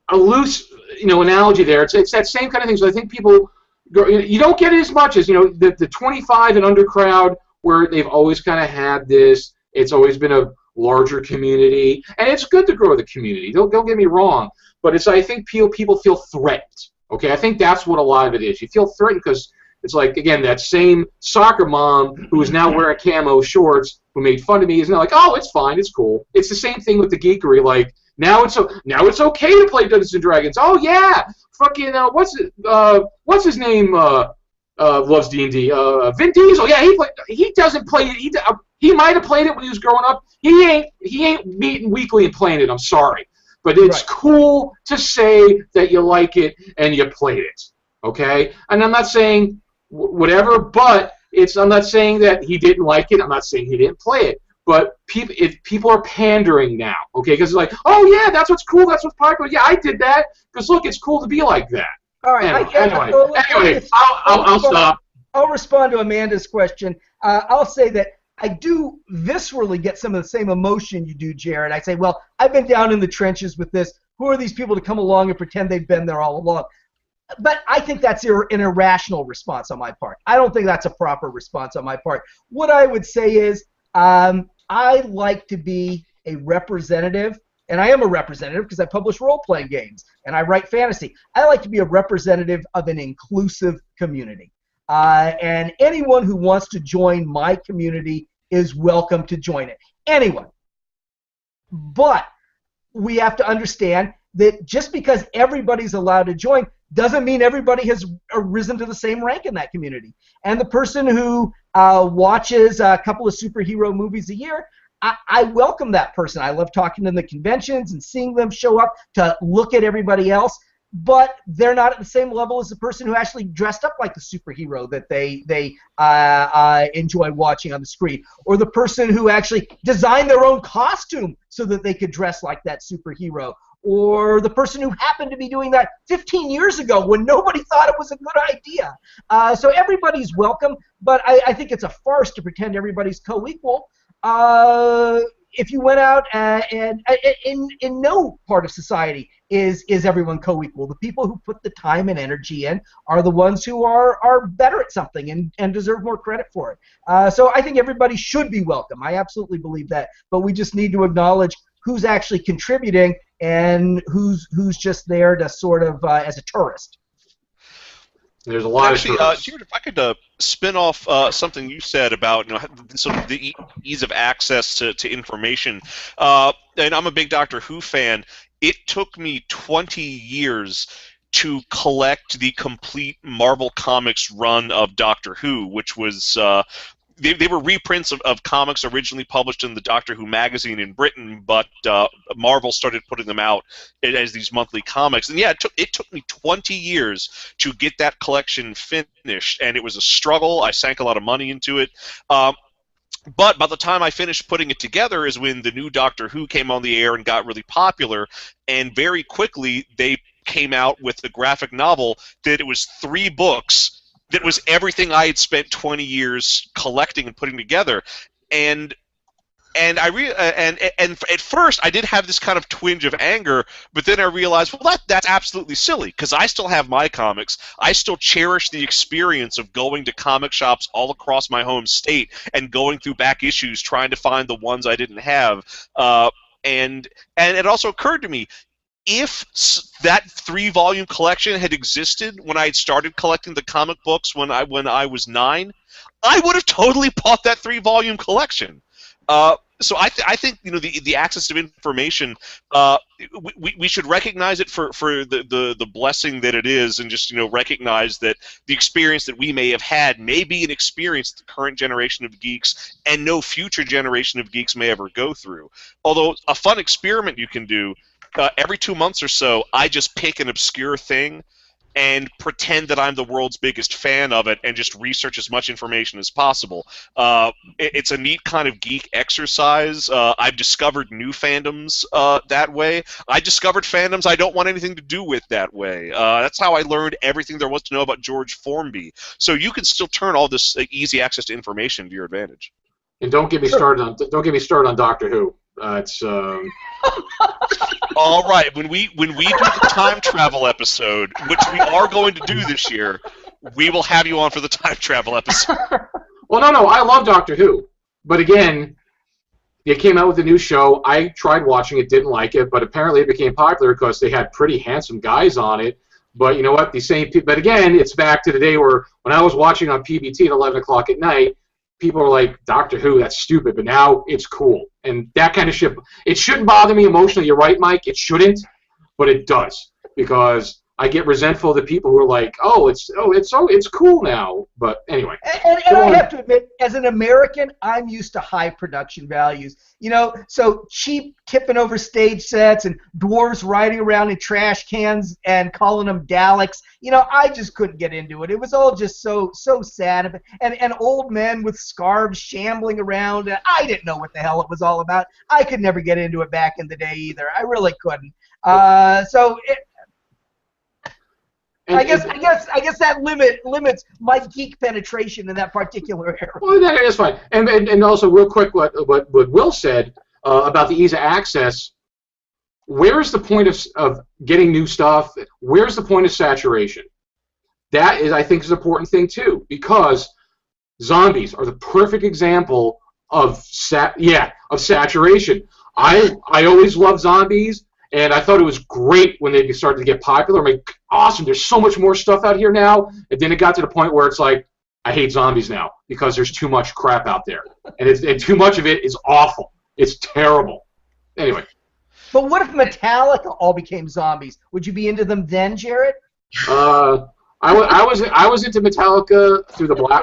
a loose, analogy there. It's that same kind of thing. So I think people, you don't get it as much as the 25 and under crowd where they've always kind of had this. It's always been a larger community, and it's good to grow the community. Don't get me wrong. But I think people feel threatened. Okay, I think that's what a lot of it is. You feel threatened because It's like, again, that same soccer mom who is now wearing camo shorts who made fun of me is now like, oh, it's fine, it's cool. It's the same thing with the geekery. Like, now it's okay to play Dungeons and Dragons. Oh yeah, fucking what's his name? Loves D&D. Vin Diesel. Yeah, he doesn't play it. He might have played it when he was growing up. He ain't meeting weekly and playing it. I'm sorry, but it's cool to say that you like it and you played it. Okay, and I'm not saying whatever, but I'm not saying that he didn't like it. I'm not saying he didn't play it. But people are pandering now, okay? Because it's like, oh yeah, that's what's cool, that's what's popular. Yeah, I did that because look, it's cool to be like that.
All right.
Anyway, I'll stop.
I'll respond to Amanda's question. I'll say that I do viscerally get some of the same emotion you do, Jarred. I say, well, I've been down in the trenches with this. Who are these people to come along and pretend they've been there all along? But I think that's an irrational response on my part. I don't think that's a proper response on my part. What I would say is, I like to be a representative, and I am a representative because I publish role-playing games and I write fantasy. I like to be a representative of an inclusive community. And anyone who wants to join my community is welcome to join it. Anyone. But we have to understand that just because everybody's allowed to join doesn't mean everybody has risen to the same rank in that community. And the person who watches a couple of superhero movies a year, I welcome that person. I love talking to them at conventions and seeing them show up to look at everybody else, but they're not at the same level as the person who actually dressed up like the superhero that they enjoy watching on the screen, or the person who actually designed their own costume so that they could dress like that superhero, or the person who happened to be doing that 15 years ago when nobody thought it was a good idea. So everybody's welcome, but I think it's a farce to pretend everybody's co-equal. If you went out and in no part of society is everyone co-equal. The people who put the time and energy in are the ones who are better at something and deserve more credit for it. So I think everybody should be welcome. I absolutely believe that, but we just need to acknowledge who's actually contributing and who's just there to sort of as a tourist.
There's a lot
Actually,
of
Jarred, if I could spin off something you said about sort of the ease of access to information, and I'm a big Doctor Who fan. It took me 20 years to collect the complete Marvel Comics run of Doctor Who, which was they were reprints of comics originally published in the Doctor Who magazine in Britain, but Marvel started putting them out as these monthly comics. And yeah, it took me 20 years to get that collection finished, and it was a struggle. I sank a lot of money into it. But by the time I finished putting it together is when the new Doctor Who came on the air and got really popular, and very quickly they came out with the graphic novel that it was 3 books that was everything I had spent 20 years collecting and putting together, and at first I did have this kind of twinge of anger, but then I realized, well, that's absolutely silly because I still have my comics. I still cherish the experience of going to comic shops all across my home state and going through back issues trying to find the ones I didn't have. And it also occurred to me, if that 3-volume collection had existed when I had started collecting the comic books when I was 9, I would have totally bought that 3-volume collection. So I think the access to information, we should recognize it for the blessing that it is, and just recognize that the experience that we may have had may be an experience that the current generation of geeks and no future generation of geeks may ever go through. Although a fun experiment you can do. Every 2 months or so, I just pick an obscure thing and pretend that I'm the world's biggest fan of it and just research as much information as possible. It's a neat kind of geek exercise. I've discovered new fandoms that way. I discovered fandoms I don't want anything to do with that way. That's how I learned everything there was to know about George Formby. So you can still turn all this easy access to information to your advantage.
And don't get me started on Doctor Who. It's
all right. When we do the time travel episode, which we are going to do this year, we will have you on for the time travel episode.
Well, no, I love Doctor Who, but again, they came out with a new show. I tried watching it, didn't like it, but apparently it became popular because they had pretty handsome guys on it. But you know what? These same people. But again, it's back to the day where when I was watching on PBT at 11 o'clock at night, people were like, Doctor Who, that's stupid. But now it's cool, and that kind of shit. It shouldn't bother me emotionally. You're right, Mike. It shouldn't, but it does because I get resentful of the people who are like, it's cool now. But anyway.
And I have to admit, as an American, I'm used to high production values. So cheap tipping over stage sets and dwarves riding around in trash cans and calling them Daleks. I just couldn't get into it. It was all just so sad. And old men with scarves shambling around. And I didn't know what the hell it was all about. I could never get into it back in the day either. I really couldn't. I guess that limits my geek penetration in that particular area.
Well, that is fine. And also, real quick, what Will said about the ease of access. Where's the point of getting new stuff? Where's the point of saturation? That is, I think, is an important thing too, because zombies are the perfect example of saturation. I always loved zombies. And I thought it was great when they started to get popular. I'm like, awesome, there's so much more stuff out here now. And then it got to the point where it's like, I hate zombies now because there's too much crap out there. And too much of it is awful. It's terrible. Anyway.
But what if Metallica all became zombies? Would you be into them then, Jarred?
I was into Metallica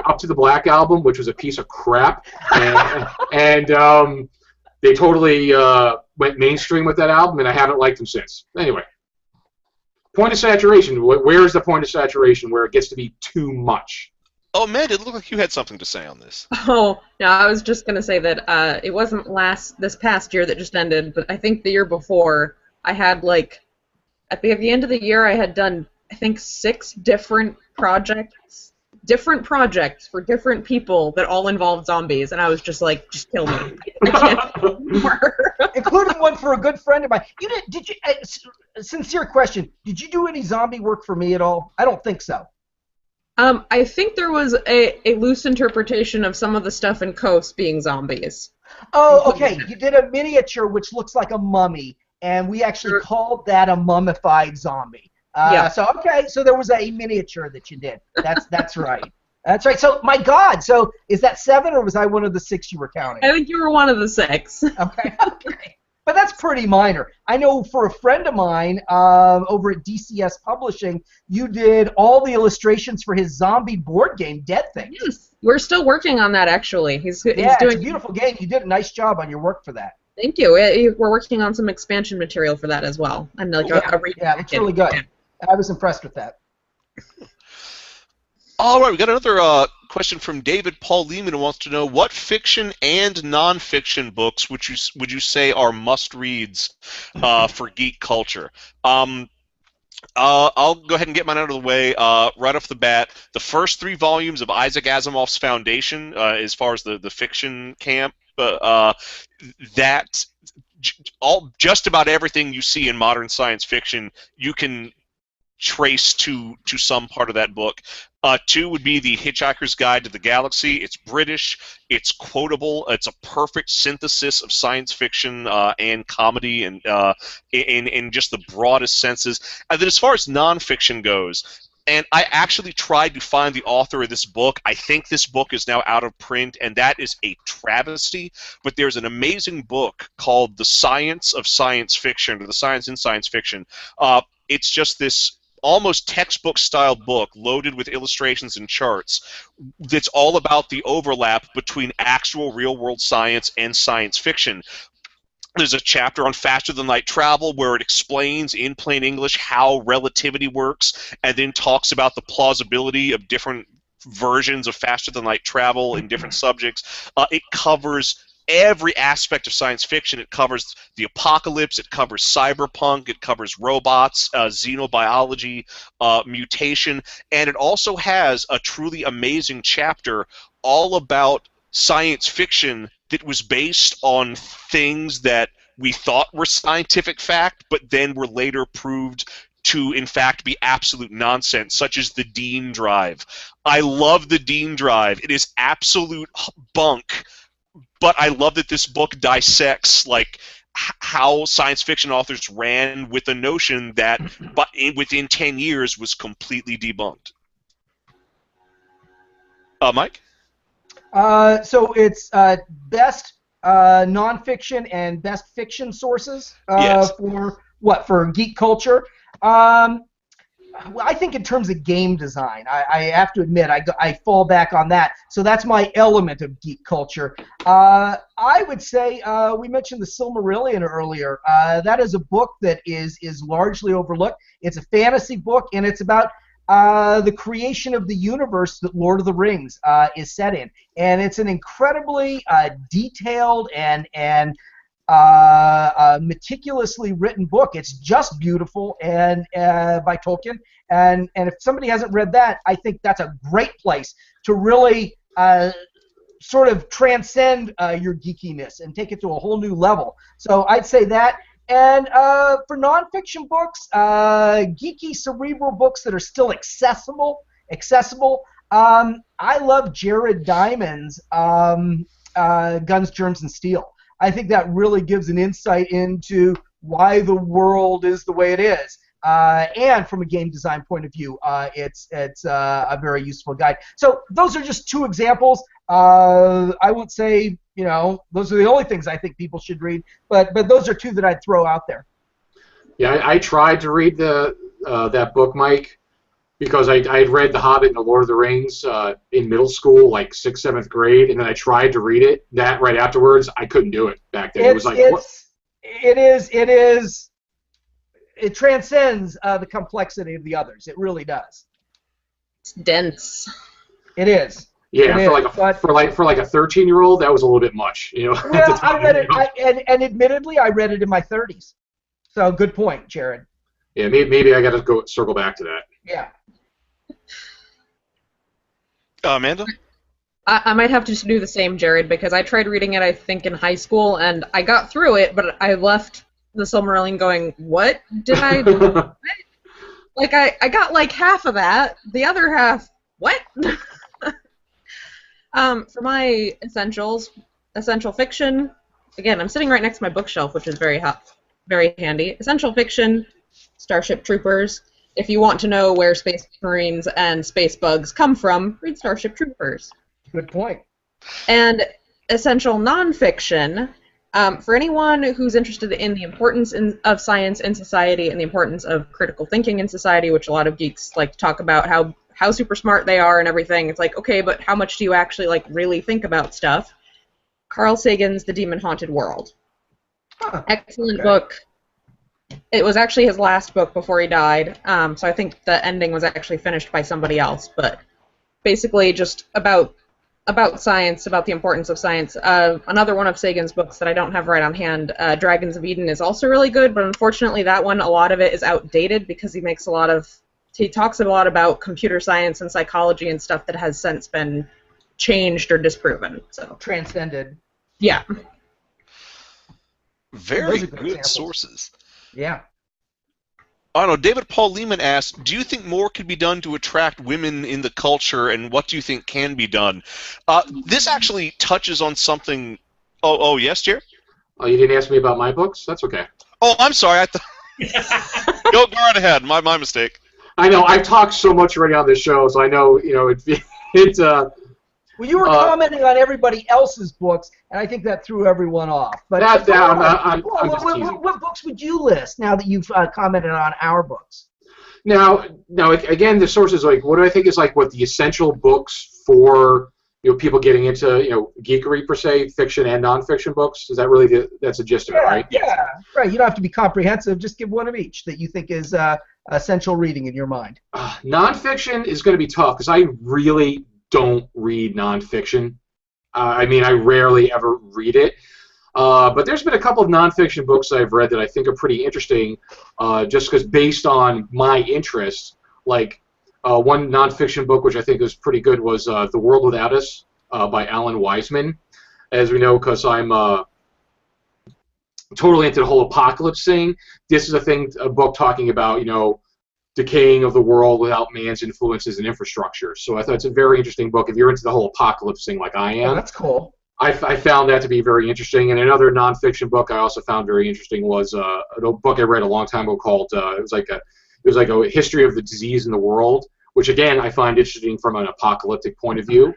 up to the Black Album, which was a piece of crap. And they totally went mainstream with that album, and I haven't liked them since. Anyway, point of saturation. Where is the point of saturation where it gets to be too much?
Oh, Matt, it looked like you had something to say on this.
Oh, no, I was just going to say that it wasn't this past year that just ended, but I think the year before, I had, at the end of the year, I had done, I think, 6 different projects for different people that all involved zombies, and I was just like, just kill me. I can't do anymore.
Including one for a good friend of mine. Did you? Sincere question. Did you do any zombie work for me at all? I don't think so.
I think there was a loose interpretation of some of the stuff in Coast being zombies.
Oh, okay. You did a miniature which looks like a mummy, and we actually called that a mummified zombie.
Yeah.
So there was a miniature that you did. That's right. That's right. So my God. So is that 7 or was I one of the 6 you were counting?
I think you were one of the 6.
Okay. But that's pretty minor. I know for a friend of mine over at DCS Publishing, you did all the illustrations for his zombie board game, Dead Things.
Yes. We're still working on that, actually. He's doing
it's a beautiful game. You did a nice job on your work for that.
Thank you. We're working on some expansion material for that as well. And
it's really good. Yeah. I was impressed with that.
All right, we got another question from David Paul Lehman, who wants to know what fiction and non-fiction books would you say are must-reads for geek culture. I'll go ahead and get mine out of the way right off the bat. The first 3 volumes of Isaac Asimov's Foundation, as far as the fiction camp, just about everything you see in modern science fiction, you can trace to some part of that book. 2 would be The Hitchhiker's Guide to the Galaxy. It's British, it's quotable, it's a perfect synthesis of science fiction and comedy and in just the broadest senses. And then as far as nonfiction goes, and I actually tried to find the author of this book. I think this book is now out of print, and that is a travesty. But there's an amazing book called The Science of Science Fiction, or The Science in Science Fiction. It's just this almost textbook-style book loaded with illustrations and charts that's all about the overlap between actual real-world science and science fiction. There's a chapter on faster-than-light travel where it explains in plain English how relativity works and then talks about the plausibility of different versions of faster-than-light travel in different subjects. It covers every aspect of science fiction. It covers the apocalypse, it covers cyberpunk, it covers robots, xenobiology, mutation, and it also has a truly amazing chapter all about science fiction that was based on things that we thought were scientific fact, but then were later proved to, in fact, be absolute nonsense, such as the Dean Drive. I love the Dean Drive. It is absolute bunk. But I love that this book dissects how science fiction authors ran with a notion that within 10 years was completely debunked. Mike?
So it's best nonfiction and best fiction sources
Yes.
for geek culture. Well, I think in terms of game design, I have to admit I fall back on that. So that's my element of geek culture. I would say we mentioned the Silmarillion earlier. That is a book that is largely overlooked. It's a fantasy book, and it's about the creation of the universe that Lord of the Rings is set in. And it's an incredibly detailed and meticulously written book. It's just beautiful, and by Tolkien. And if somebody hasn't read that, I think that's a great place to really sort of transcend your geekiness and take it to a whole new level. So I'd say that. And for nonfiction books, geeky, cerebral books that are still accessible. I love Jared Diamond's Guns, Germs, and Steel. I think that really gives an insight into why the world is the way it is. And from a game design point of view, it's a very useful guide. So those are just two examples. I won't say, those are the only things I think people should read, but those are two that I'd throw out there.
Yeah, I tried to read that book, Mike, because I had read The Hobbit and The Lord of the Rings in middle school, like 6th, 7th grade, and then I tried to read it. That right afterwards, I couldn't do it back then. It was like, what?
It transcends the complexity of the others. It really does.
It's dense.
It is.
Yeah, for like a 13-year-old, that was a little bit much,
Well, I read it, and admittedly, I read it in my 30s. So good point, Jared.
Yeah, maybe I got to circle back to that.
Yeah.
Amanda?
I might have to just do the same, Jared, because I tried reading it, I think, in high school, and I got through it, but I left the Silmarillion going, what did I do? Like, I got like half of that. The other half, what? For my essential fiction, again, I'm sitting right next to my bookshelf, which is very handy. Essential fiction, Starship Troopers. If you want to know where Space Marines and Space Bugs come from, read Starship Troopers.
Good point.
And essential nonfiction, for anyone who's interested in the importance of science in society and the importance of critical thinking in society, which a lot of geeks like to talk about how super smart they are and everything. It's like, okay, but how much do you actually like really think about stuff? Carl Sagan's The Demon Haunted World.
Huh.
Excellent book. It was actually his last book before he died, so I think the ending was actually finished by somebody else, but basically just about science, about the importance of science. Another one of Sagan's books that I don't have right on hand, Dragons of Eden, is also really good, but unfortunately that one, a lot of it is outdated because he talks a lot about computer science and psychology and stuff that has since been changed or disproven. So
transcended.
Yeah.
Very good
examples.
Sources.
Yeah.
I don't know. David Paul Lehman asked, do you think more could be done to attract women in the culture, and what do you think can be done? This actually touches on something... Oh, yes, Jerry?
Oh, you didn't ask me about my books? That's okay.
Oh, I'm sorry. Go right ahead. My mistake.
I know. I've talked so much already on this show, so I know, it's...
Well, you were commenting on everybody else's books, and I think that threw everyone off. But
I'm just teasing.
What books would you list now that you've commented on our books?
Now, again, the sources, like, what do I think is like what the essential books for people getting into geekery per se, fiction and nonfiction books? Is that really that's the gist of it, right?
Yeah, right. You don't have to be comprehensive. Just give one of each that you think is essential reading in your mind.
Nonfiction is going to be tough because I really don't read nonfiction. I rarely ever read it. But there's been a couple of nonfiction books I've read that I think are pretty interesting, just because based on my interests. Like one nonfiction book which I think was pretty good was The World Without Us by Alan Wiseman. As we know, because I'm totally into the whole apocalypse thing, this is a book talking about, decaying of the world without man's influences and infrastructure. So I thought it's a very interesting book if you're into the whole apocalypse thing like I am.
Oh, that's cool.
I found that to be very interesting. And another nonfiction book I also found very interesting was a book I read a long time ago called it was like a history of the disease in the world, which again I find interesting from an apocalyptic point of view.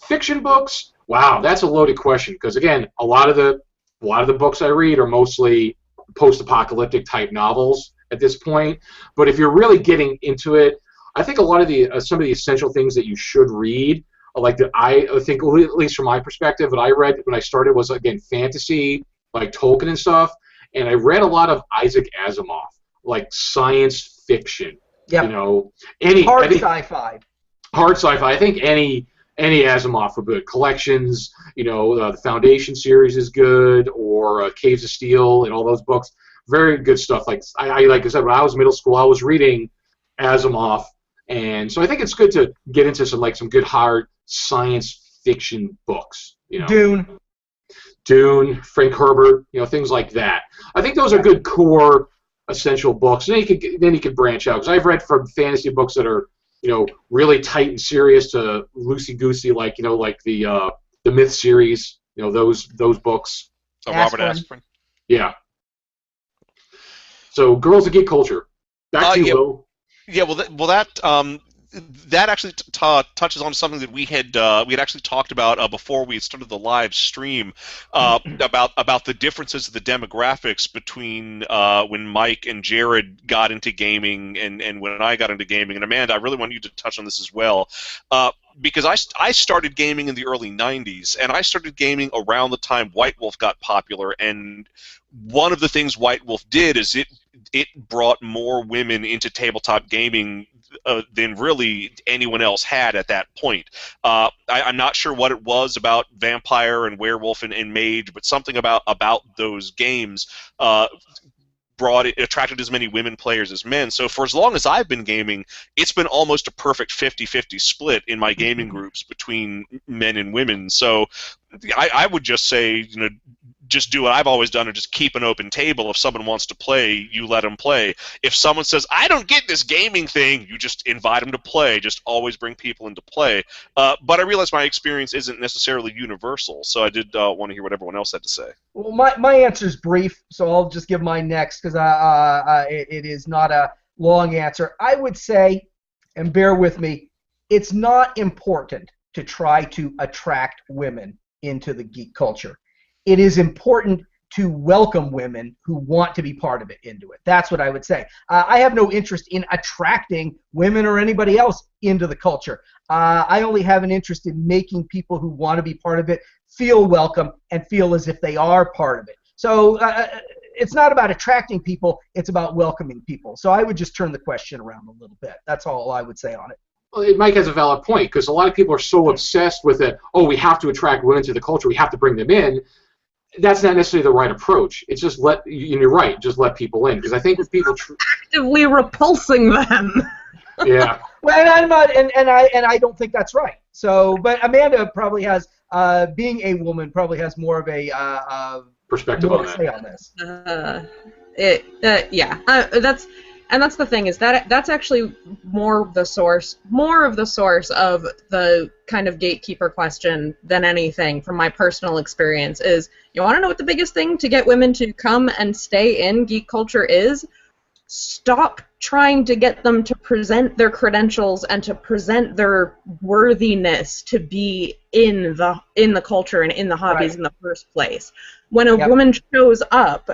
Fiction books, wow, that's a loaded question because again, a lot of the books I read are mostly post-apocalyptic type novels at this point. But if you're really getting into it, I think a lot of some of the essential things that you should read. Like I think, at least from my perspective, what I read when I started was again fantasy, like Tolkien and stuff, and I read a lot of Isaac Asimov, like science fiction.
Yep.
You know,
hard sci-fi.
Hard sci-fi. I think any Asimov are good. Collections, you know, the Foundation series is good, or Caves of Steel and all those books. Very good stuff. Like I said, when I was in middle school, I was reading Asimov. And so I think it's good to get into some good hard science fiction books. You know, Dune, Frank Herbert, you know, things like that. I think those are good core essential books. And then you could branch out because I've read from fantasy books that are, you know, really tight and serious to loosey goosey, like the Myth series. You know, those books.
Robert Aspirin.
Yeah. So, Girls of Geek Culture. Back to you, Will.
Yeah, that actually touches on something that we had actually talked about before we had started the live stream about the differences of the demographics between when Mike and Jarred got into gaming and when I got into gaming. And Amanda, I really want you to touch on this as well. Because I started gaming in the early 90s, and I started gaming around the time White Wolf got popular, and one of the things White Wolf did is it brought more women into tabletop gaming than really anyone else had at that point. I'm not sure what it was about Vampire and Werewolf and Mage, but something about those games attracted as many women players as men. So for as long as I've been gaming, it's been almost a perfect 50-50 split in my gaming groups between men and women. So I would just say, you know, just do what I've always done and just keep an open table. If someone wants to play, you let them play. If someone says, I don't get this gaming thing, you just invite them to play. Just always bring people into play. But I realize my experience isn't necessarily universal, so I did want to hear what everyone else had to say.
Well, my answer is brief, so I'll just give mine next because it is not a long answer. I would say, and bear with me, it's not important to try to attract women into the geek culture. It is important to welcome women who want to be part of it into it. That's what I would say. I have no interest in attracting women or anybody else into the culture. I only have an interest in making people who want to be part of it feel welcome and feel as if they are part of it. So it's not about attracting people, it's about welcoming people. So I would just turn the question around a little bit. That's all I would say on it.
Well, Mike has a valid point because a lot of people are so obsessed with it. Oh, we have to attract women to the culture. We have to bring them in. That's not necessarily the right approach. It's just you're right, just let people in. Because I think if people
actively repulsing them.
Yeah.
Well, and I'm not, and I don't think that's right. So, but Amanda probably has, being a woman, probably has more of a
perspective on that.
On this.
That's the thing is that's actually more of the source of the kind of gatekeeper question than anything from my personal experience is, you want to know what the biggest thing to get women to come and stay in geek culture is? Stop trying to get them to present their credentials and to present their worthiness to be in the culture and in the hobbies in the first place. When a woman shows up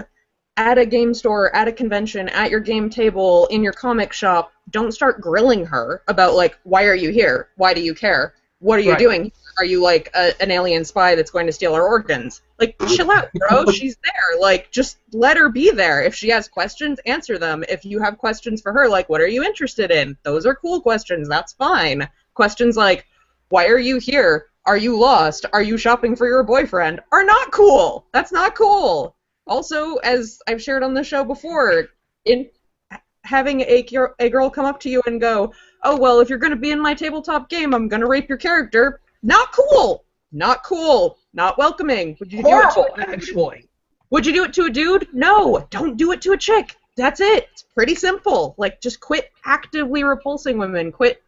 at a game store, at a convention, at your game table, in your comic shop, don't start grilling her about, like, why are you here? Why do you care? What are you doing? Are you, like, an alien spy that's going to steal her organs? Like, chill out, bro. She's there. Like, just let her be there. If she has questions, answer them. If you have questions for her, like, what are you interested in? Those are cool questions. That's fine. Questions like, why are you here? Are you lost? Are you shopping for your boyfriend? Are not cool. That's not cool. Also, as I've shared on the show before, in having a girl come up to you and go, oh, well, if you're going to be in my tabletop game, I'm going to rape your character. Not cool. Not cool. Not welcoming. Would you do it to
actually?
Would you do it to a dude? No. Don't do it to a chick. That's it. It's pretty simple. Like, just quit actively repulsing women. Quit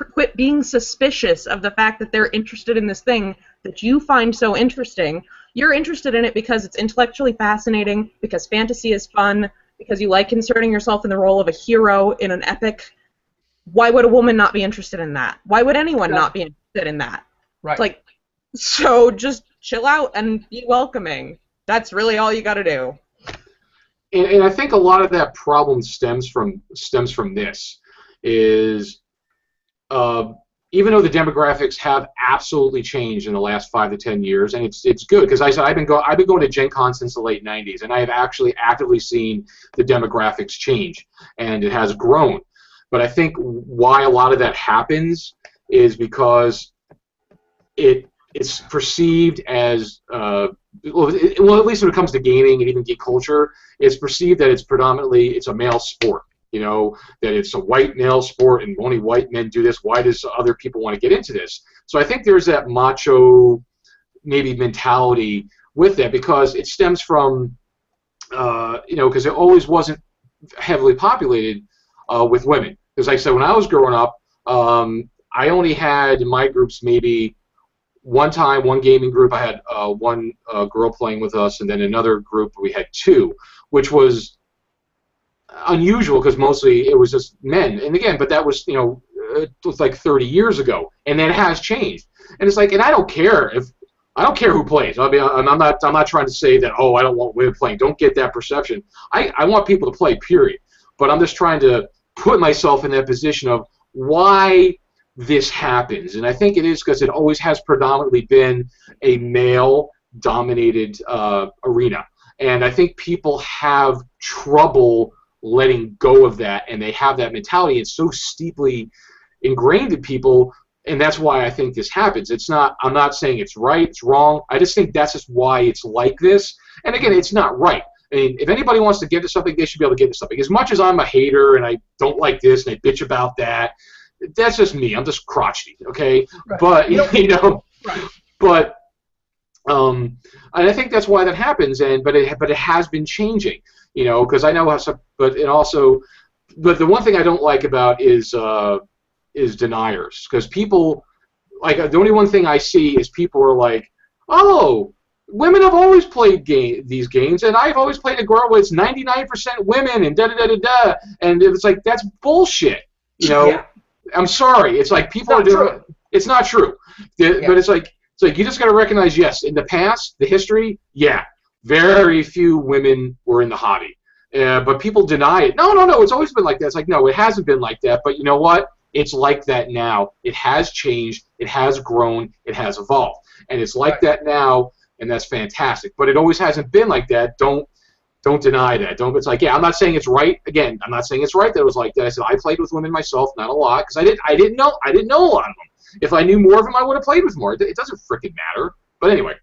quit being suspicious of the fact that they're interested in this thing that you find so interesting. You're interested in it because it's intellectually fascinating, because fantasy is fun, because you like inserting yourself in the role of a hero in an epic. Why would a woman not be interested in that? Why would anyone not be interested in that?
Right.
Like, so just chill out and be welcoming. That's really all you got to do.
And I think a lot of that problem stems from this, is even though the demographics have absolutely changed in the last 5 to 10 years, and it's good, because I said I've been going to Gen Con since the late 90s, and I have actually actively seen the demographics change, and it has grown. But I think why a lot of that happens is because it's perceived as well, at least when it comes to gaming and even geek culture, it's perceived that it's a male sport. You know, that it's a white male sport and only white men do this. Why does other people want to get into this? So I think there's that macho maybe mentality with that, because it stems from, because it always wasn't heavily populated with women. Because like I said, when I was growing up, I only had in my groups maybe one gaming group, I had one girl playing with us, and then another group we had 2, which was unusual because mostly it was just men. And again, but that was, it was like 30 years ago, and then it has changed. And it's like, and I don't care who plays. I mean, I'm not trying to say that, oh, I don't want women playing. Don't get that perception. I want people to play, period. But I'm just trying to put myself in that position of why this happens. And I think it is because it always has predominantly been a male-dominated arena. And I think people have trouble letting go of that, and they have that mentality. It's so steeply ingrained in people, and that's why I think this happens. I'm not saying it's right, it's wrong. I just think that's just why it's like this. And again, it's not right. I mean, if anybody wants to get into something, they should be able to get into something. As much as I'm a hater and I don't like this and I bitch about that, that's just me. I'm just crotchety, okay? Right. But right. But and I think that's why that happens. But it has been changing, because I know how some. But the one thing I don't like about is deniers, because people, like, the only one thing I see is people are like, oh, women have always played these games, and I've always played a girl where it's 99% women and da-da-da-da-da, and it's like, that's bullshit, Yeah. I'm sorry. It's like people are doing. It's not true. But it's like you just got to recognize, yes, in the past, the history, yeah, very few women were in the hobby. But people deny it. No, it's always been like that. It's like, no, it hasn't been like that. But you know what? It's like that now. It has changed. It has grown. It has evolved. And it's like that now, and that's fantastic. But it always hasn't been like that. Don't deny that. It's like, yeah, I'm not saying it's right. Again, I'm not saying it's right that it was like that. I said I played with women myself, not a lot, because I didn't know a lot of them. If I knew more of them, I would have played with more. It doesn't frickin' matter. But anyway,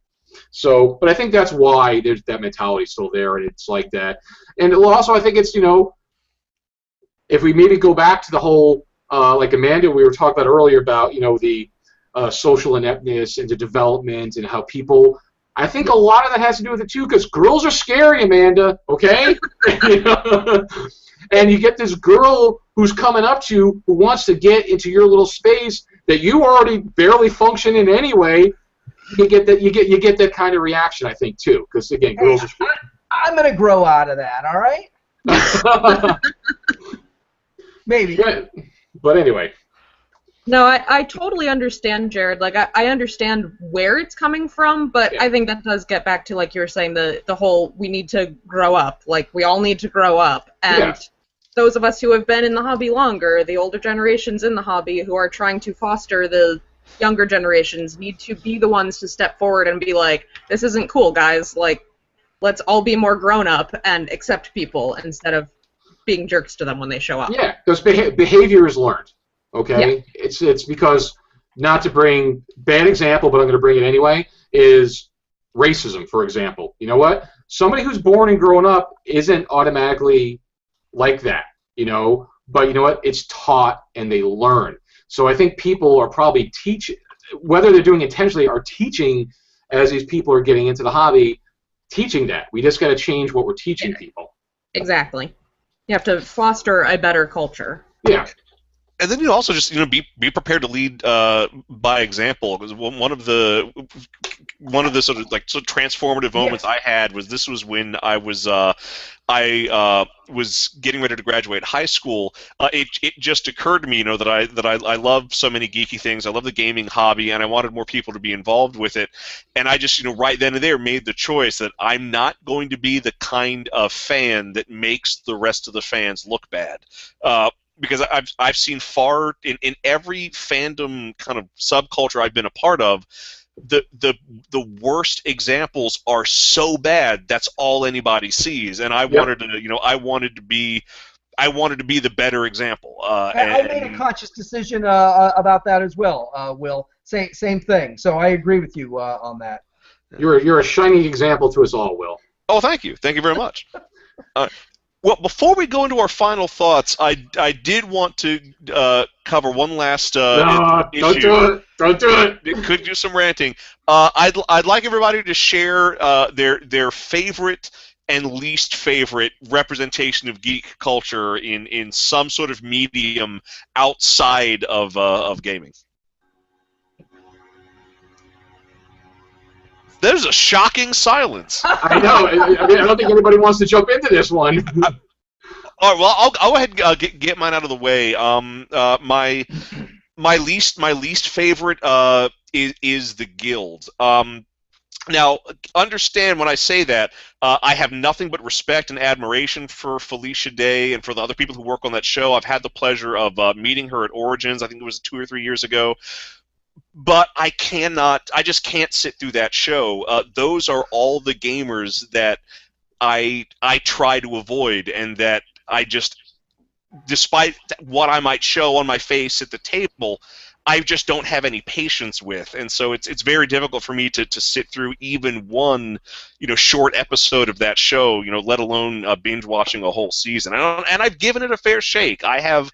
but I think that's why there's that mentality still there, and it's like that. And also, I think it's, if we maybe go back to the whole, like Amanda, we were talking about earlier about, the social ineptness and the development and how people. I think a lot of that has to do with it too, because girls are scary, Amanda. Okay, and you get this girl who's coming up to you who wants to get into your little space that you already barely function in anyway. You get that kind of reaction, I think, too, because again, girls are scary.
I'm gonna grow out of that. All right. Maybe.
But anyway.
No, I totally understand, Jared. Like, I understand where it's coming from, but I think that does get back to, like you were saying, the whole we need to grow up. Like, we all need to grow up. And those of us who have been in the hobby longer, the older generations in the hobby who are trying to foster the younger generations, need to be the ones to step forward and be like, this isn't cool, guys. Like, let's all be more grown up and accept people instead of being jerks to them when they show up.
Yeah, because behavior is learned. Okay, it's because, not to bring bad example, but I'm going to bring it anyway, is racism, for example. You know what? Somebody who's born and grown up isn't automatically like that, but you know what? It's taught and they learn. So I think people are probably whether they're doing it intentionally, are teaching as these people are getting into the hobby, teaching that. We just got to change what we're teaching people.
Exactly. You have to foster a better culture.
Yeah.
And then you also just be prepared to lead by example, because one of the sort of transformative moments I had was when I was getting ready to graduate high school. It just occurred to me, that I love so many geeky things. I love the gaming hobby, and I wanted more people to be involved with it. And I just right then and there made the choice that I'm not going to be the kind of fan that makes the rest of the fans look bad. Because I've seen far in every fandom kind of subculture I've been a part of, the worst examples are so bad that's all anybody sees, and I wanted to be the better example.
I made a conscious decision about that as well. Will, same thing. So I agree with you on that.
You're a shining example to us all, Will.
Oh, thank you very much. Well, before we go into our final thoughts, I did want to cover one last issue.
Don't do it.
It could do some ranting. I'd like everybody to share their favorite and least favorite representation of geek culture in some sort of medium outside of gaming. There's a shocking silence.
I know. I don't think anybody wants to jump into this one.
All right. Well, I'll go ahead and get mine out of the way. My least favorite is the Guild. Now, understand when I say that, I have nothing but respect and admiration for Felicia Day and for the other people who work on that show. I've had the pleasure of meeting her at Origins. I think it was 2 or 3 years ago. But I just can't sit through that show. Those are all the gamers that I try to avoid, and that I just, despite what I might show on my face at the table, I just don't have any patience with. And so it's very difficult for me to sit through even one short episode of that show, let alone binge watching a whole season. And I've given it a fair shake. I have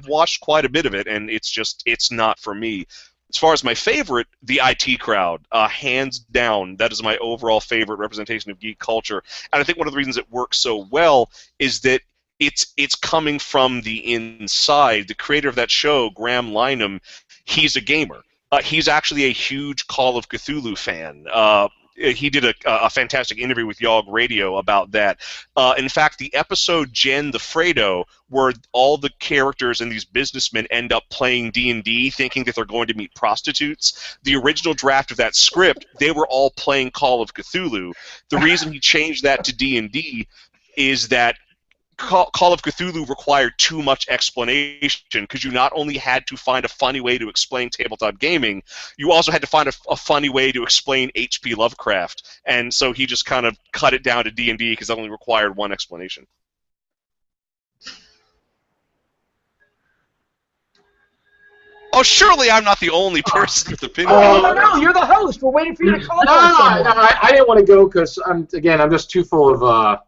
watched quite a bit of it, and it's not for me. As far as my favorite, the IT crowd, hands down, that is my overall favorite representation of geek culture. And I think one of the reasons it works so well is that it's coming from the inside. The creator of that show, Graham Lynham, he's a gamer. He's actually a huge Call of Cthulhu fan. He did a fantastic interview with Yog Radio about that. In fact, the episode Jen the Fredo, where all the characters and these businessmen end up playing D&D thinking that they're going to meet prostitutes, the original draft of that script, they were all playing Call of Cthulhu. The reason he changed that to D&D is that Call of Cthulhu required too much explanation, because you not only had to find a funny way to explain tabletop gaming, you also had to find a funny way to explain H.P. Lovecraft, and so he just kind of cut it down to D&D because it only required one explanation. Oh, surely I'm not the only person with opinion.
No, you're the host. We're waiting for you to call.
No, I didn't want to go because I'm just too full of.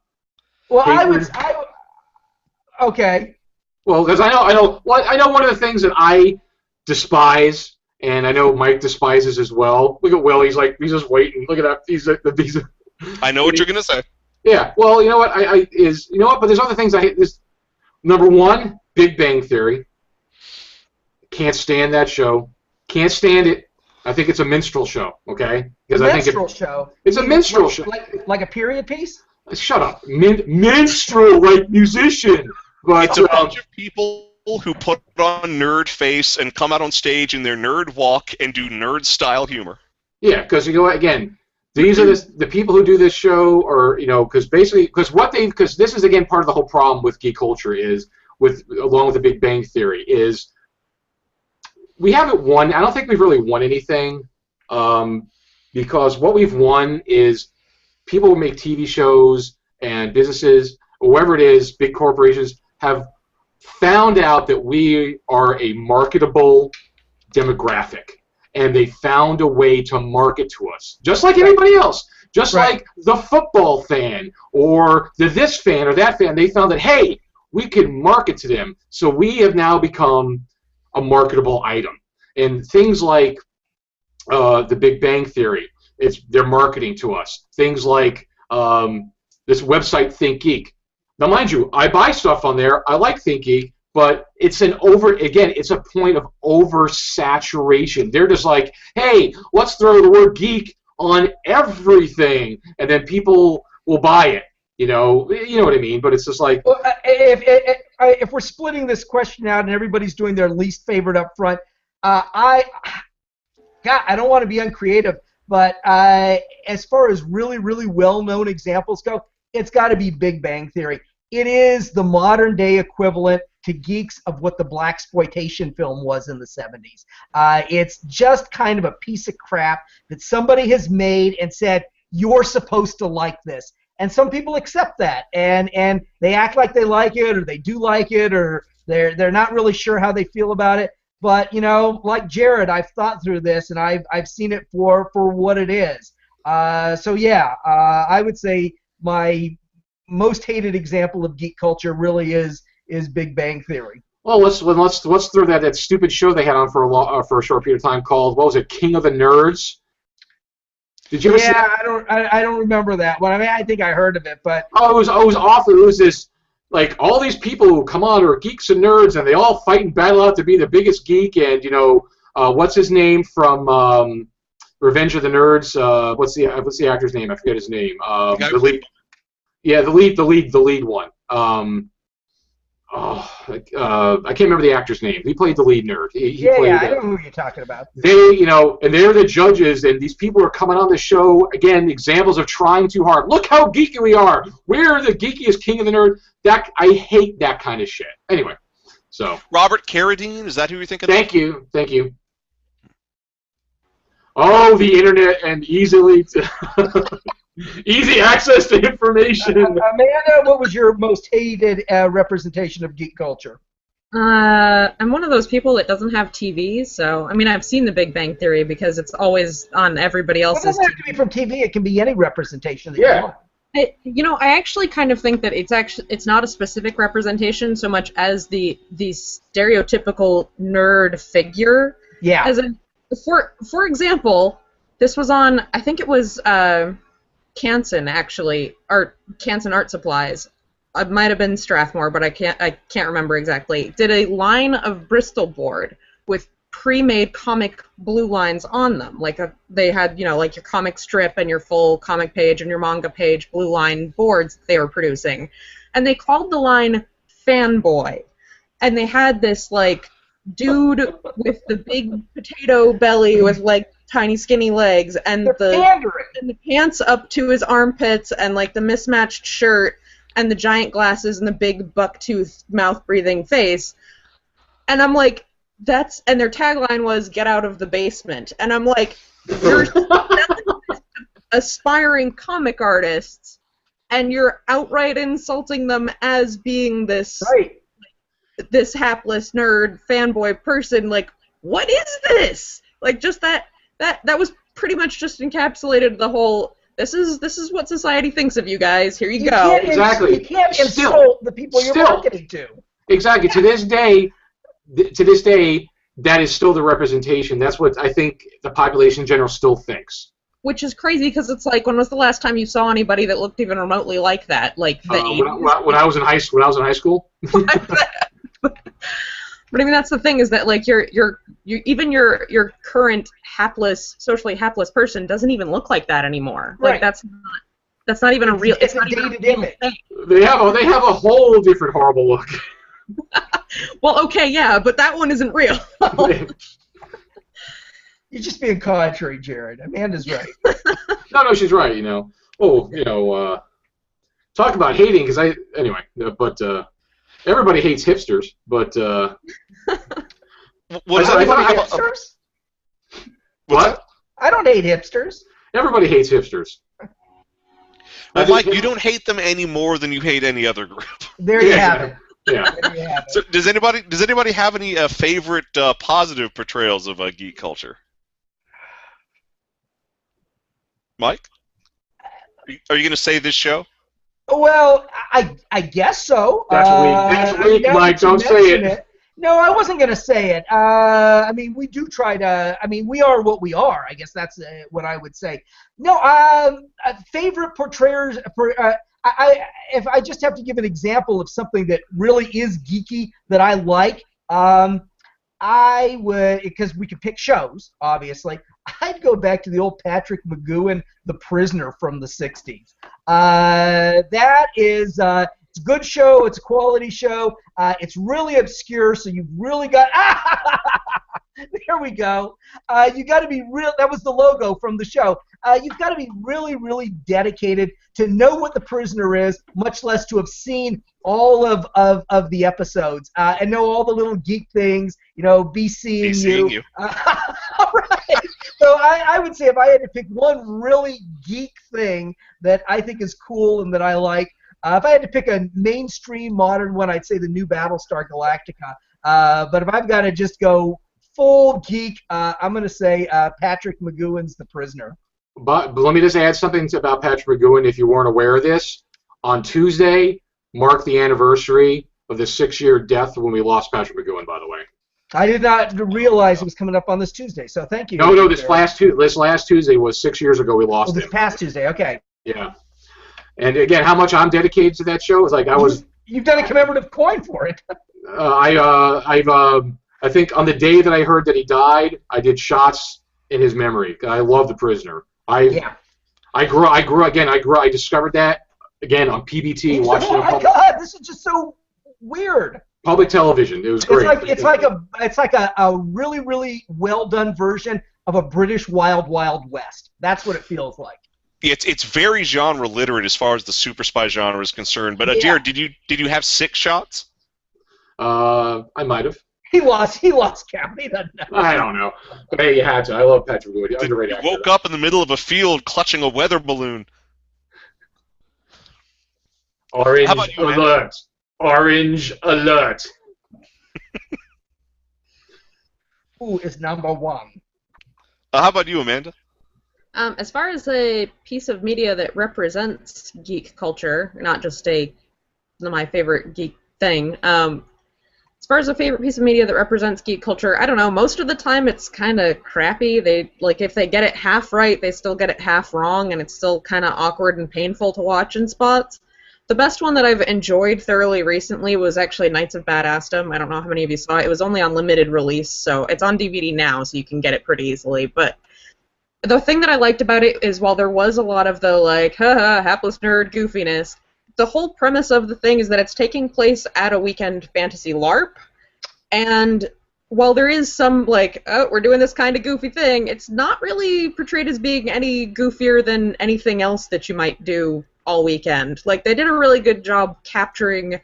Well, okay.
Well, because I know one of the things that I despise, and I know Mike despises as well. Look at Will; he's just waiting. Look at that. He's.
I know what you're gonna say.
Yeah. Well, you know what? But there's other things I hate. This number one, Big Bang Theory. Can't stand that show. Can't stand it. I think it's a minstrel show. Okay.
Because I think
it's a minstrel show.
Like a period piece.
Shut up. Minstrel, like musician. But,
it's a bunch of people who put on nerd face and come out on stage in their nerd walk and do nerd-style humor.
Yeah, because, again, these are the people who do this show, or, because this is, again, part of the whole problem with geek culture along with the Big Bang Theory, is we haven't won. I don't think we've really won anything, because what we've won is people who make TV shows and businesses, or whoever it is, big corporations, have found out that we are a marketable demographic, and they found a way to market to us, just like anybody else, just like the football fan or the this fan or that fan. They found that, hey, we can market to them, so we have now become a marketable item. And things like the Big Bang Theory, they're marketing to us. Things like this website, ThinkGeek. Now, mind you, I buy stuff on there. I like ThinkGeek, But it's it's a point of oversaturation. They're just like, hey, let's throw the word geek on everything, and then people will buy it. You know what I mean. But it's just like,
well, if we're splitting this question out and everybody's doing their least favorite up front, I don't want to be uncreative, but as far as really, really well-known examples go, it's got to be Big Bang Theory. It is the modern-day equivalent to Geeks of what the blaxploitation film was in the 70s. It's just kind of a piece of crap that somebody has made and said, you're supposed to like this. And some people accept that, and they act like they like it, or they do like it, or they're not really sure how they feel about it. But, you know, like Jarred, I've thought through this, and I've seen it for what it is. So, yeah, I would say my most hated example of geek culture really is Big Bang Theory.
Well, let's throw that stupid show they had on for a short period of time called, what was it, King of the Nerds? Did you ever see that?
I don't remember that one. I mean, I think I heard of it, but
it was awful. It was this, like, all these people who come on are geeks and nerds, and they all fight and battle out to be the biggest geek. And what's his name from Revenge of the Nerds? What's the actor's name? I forget his name. The lead. Yeah, the lead one. I can't remember the actor's name. He played the lead nerd.
I know who you're talking about.
And they're the judges, and these people are coming on the show, again, examples of trying too hard. Look how geeky we are. We're the geekiest king of the nerd. I hate that kind of shit. Anyway, so.
Robert Carradine, is that who you're thinking of?
Thank you. Oh, the internet and easy access to information.
Amanda, what was your most hated representation of geek culture?
I'm one of those people that doesn't have TV, so I mean I've seen The Big Bang Theory because it's always on everybody else's.
It doesn't have to be from TV. It can be any representation that you want.
I actually kind of think that it's not a specific representation so much as the stereotypical nerd figure.
Yeah.
As for example, this was on, I think it was Canson actually, Canson Art Supplies. It might have been Strathmore, but I can't remember exactly. Did a line of Bristol board with pre-made comic blue lines on them. They had, like your comic strip and your full comic page and your manga page blue line boards that they were producing. And they called the line Fanboy. And they had this, dude with the big potato belly with, tiny skinny legs and the pants up to his armpits and, the mismatched shirt and the giant glasses and the big bucktooth mouth-breathing face. And I'm like, and their tagline was, "Get out of the basement." And I'm like, you're aspiring comic artists, and you're outright insulting them as being this this hapless nerd fanboy person. What is this? Just that was pretty much just encapsulated the whole. This is what society thinks of you guys. Here you go.
Exactly.
You can't insult the people you're marketing to.
Exactly. To this day, that is still the representation. That's what I think the population in general still thinks.
Which is crazy because it's when was the last time you saw anybody that looked even remotely like that? When
I was in high school.
But I mean, that's the thing is that even your current socially hapless person doesn't even look like that anymore.
Right.
That's not even a real.
It's not even a dated image.
They have a whole different horrible look.
Well, okay, yeah, but that one isn't real. You're just being contrary, Jarred. Amanda's right.
No, she's right. Talk about hating, but everybody hates hipsters. But
hipsters?
What?
I don't hate hipsters.
Everybody hates hipsters.
Well, Mike, you don't hate them any more than you hate any other group.
There you have it.
Yeah.
So does anybody have any favorite positive portrayals of geek culture? Mike, are you going to say this show?
Well, I guess so.
That's weak, Mike. Don't say it.
No, I wasn't going to say it. I mean, we do try to. I mean, we are what we are. I guess that's what I would say. No, favorite portrayers. if I just have to give an example of something that really is geeky that I like, I would, because we could pick shows, obviously, I'd go back to the old Patrick McGowan, The Prisoner from the 60s. That is, it's a good show, it's a quality show, it's really obscure, so you've really got, there we go. You got to be real, that was the logo from the show. You've got to be really, really dedicated to know what The Prisoner is, much less to have seen all of the episodes and know all the little geek things, be seeing you. All right. So I would say if I had to pick one really geek thing that I think is cool and that I like, if I had to pick a mainstream modern one, I'd say the new Battlestar Galactica. But if I've got to just go full geek, I'm going to say Patrick McGowan's The Prisoner.
But let me just add something about Patrick McGowan if you weren't aware of this. On Tuesday, marked the anniversary of the 6-year death when we lost Patrick McGowan, by the way.
I did not realize it was coming up on this Tuesday, so thank you.
No, this last Tuesday was 6 years ago we lost him.
This past Tuesday, okay.
Yeah. And again, how much I'm dedicated to that show is like
You've done a commemorative coin for it.
I think on the day that I heard that he died, I did shots in his memory. I love The Prisoner. I discovered that again on PBT. Watching
oh my God, this is just so weird.
Public television. It was great.
It's like a really, really well done version of a British Wild Wild West. That's what it feels like.
It's very genre literate as far as the super spy genre is concerned. But Jared, did you have 6 shots?
I might have.
He lost count. He doesn't know.
I don't know. But hey, you had to. I love Patrick McGowan. Underrated actor.
Woke up in the middle of a field clutching a weather balloon.
Orange alert! Orange alert!
Who is number 1?
How about you, Amanda?
As far as a piece of media that represents geek culture, not just my favorite geek thing, as far as a favorite piece of media that represents geek culture, I don't know, most of the time it's kind of crappy. If they get it half right, they still get it half wrong, and it's still kind of awkward and painful to watch in spots. The best one that I've enjoyed thoroughly recently was actually Knights of Badassdom. I don't know how many of you saw it. It was only on limited release, so it's on DVD now, so you can get it pretty easily. But the thing that I liked about it is while there was a lot of the, haha, hapless nerd goofiness, the whole premise of the thing is that it's taking place at a weekend fantasy LARP, and while there is some, we're doing this kind of goofy thing, it's not really portrayed as being any goofier than anything else that you might do all weekend. They did a really good job capturing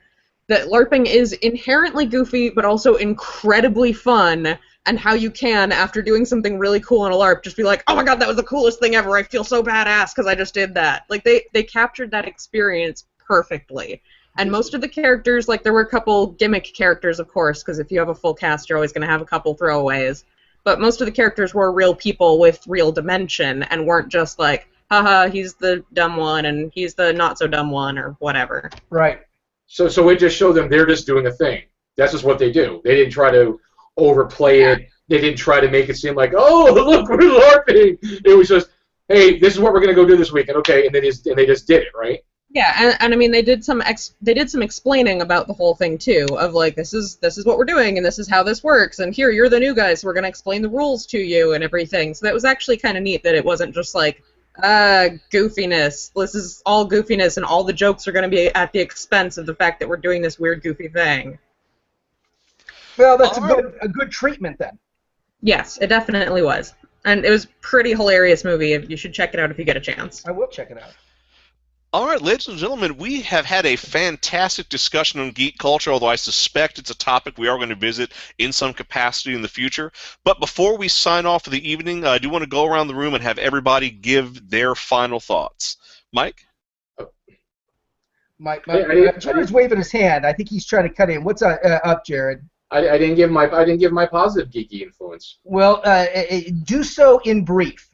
that LARPing is inherently goofy, but also incredibly fun, and how you can, after doing something really cool in a LARP, just be like, oh my god, that was the coolest thing ever, I feel so badass because I just did that. They captured that experience perfectly. And most of the characters, there were a couple gimmick characters, of course, because if you have a full cast, you're always going to have a couple throwaways. But most of the characters were real people with real dimension, and weren't just haha, he's the dumb one, and he's the not-so-dumb one, or whatever.
Right. So it just showed them they're just doing a thing. That's just what they do. They didn't try to overplay it. They didn't try to make it seem like, oh, look, we're LARPing. It was just, hey, this is what we're going to go do this weekend, okay, and they just did it, right?
Yeah, and I mean they did some explaining about the whole thing too, of this is what we're doing and this is how this works, and here you're the new guys, so we're gonna explain the rules to you and everything. So that was actually kind of neat that it wasn't just goofiness. This is all goofiness, and all the jokes are gonna be at the expense of the fact that we're doing this weird goofy thing.
Well, that's a good treatment then.
Yes, it definitely was, and it was a pretty hilarious movie. You should check it out if you get a chance.
I will check it out.
All right, ladies and gentlemen, we have had a fantastic discussion on geek culture, although I suspect it's a topic we are going to visit in some capacity in the future. But before we sign off for the evening, I do want to go around the room and have everybody give their final thoughts. Mike?
Jared's waving his hand. I think he's trying to cut in. What's up, Jared?
I didn't give my positive geeky influence.
Well, do so in brief.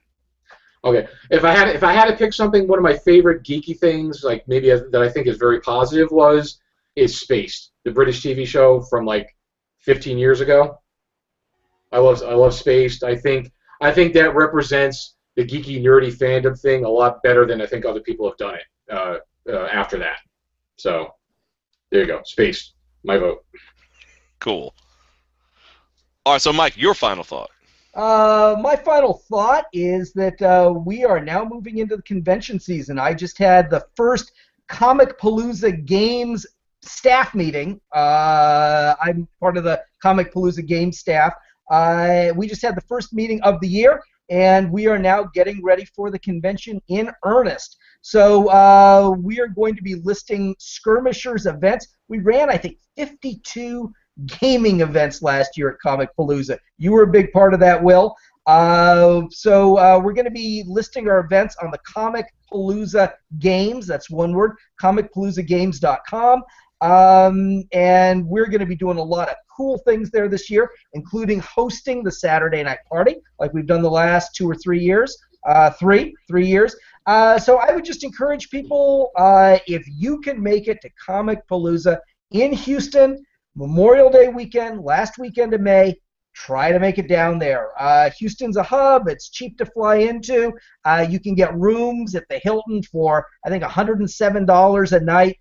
Okay, if I had to pick something, one of my favorite geeky things, maybe that I think is very positive, is Spaced, the British TV show from 15 years ago. I love Spaced. I think that represents the geeky nerdy fandom thing a lot better than I think other people have done it. after that. So there you go. Space. My vote.
Cool. All right, so Mike, your final thought.
My final thought is that we are now moving into the convention season. I just had the first Comic Palooza Games staff meeting. I'm part of the Comic Palooza Games staff. We just had the first meeting of the year, and we are now getting ready for the convention in earnest. So we are going to be listing skirmishers events. We ran, I think, 52 gaming events last year at Comic Palooza. You were a big part of that, Will. So we're going to be listing our events on the Comic Palooza Games. That's one word, comicpaloozagames.com. And we're going to be doing a lot of cool things there this year, including hosting the Saturday night party, like we've done the last 2 or 3 years. Three years. So I would just encourage people, if you can make it to Comic Palooza in Houston, Memorial Day weekend, last weekend of May, try to make it down there. Houston's a hub. It's cheap to fly into. You can get rooms at the Hilton for, I think, $107 a night.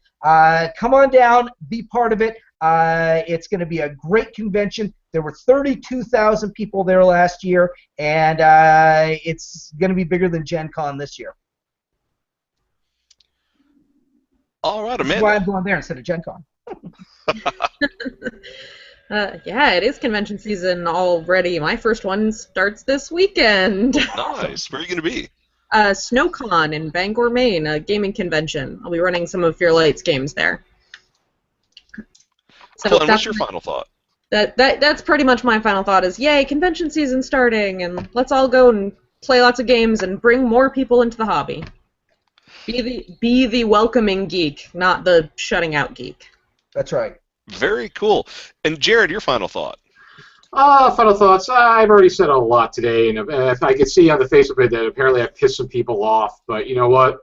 Come on down. Be part of it. It's going to be a great convention. There were 32,000 people there last year, and it's going to be bigger than Gen Con this year.
All right, Amanda.
That's why I'm going there instead of Gen Con.
Yeah, it is convention season already. My first one starts this weekend.
Nice. Where are you going to be?
SnowCon in Bangor, Maine, a gaming convention. I'll be running some of Fear Light's games there. So
Cool, and what's your final thought?
That's pretty much my final thought is, yay, convention season starting, and let's all go and play lots of games and bring more people into the hobby. Be the welcoming geek, not the shutting out geek.
That's right.
Very cool. And Jared, your final thought?
Final thoughts. I've already said a lot today, and if I could see on the Facebook page that apparently I pissed some people off, but you know what?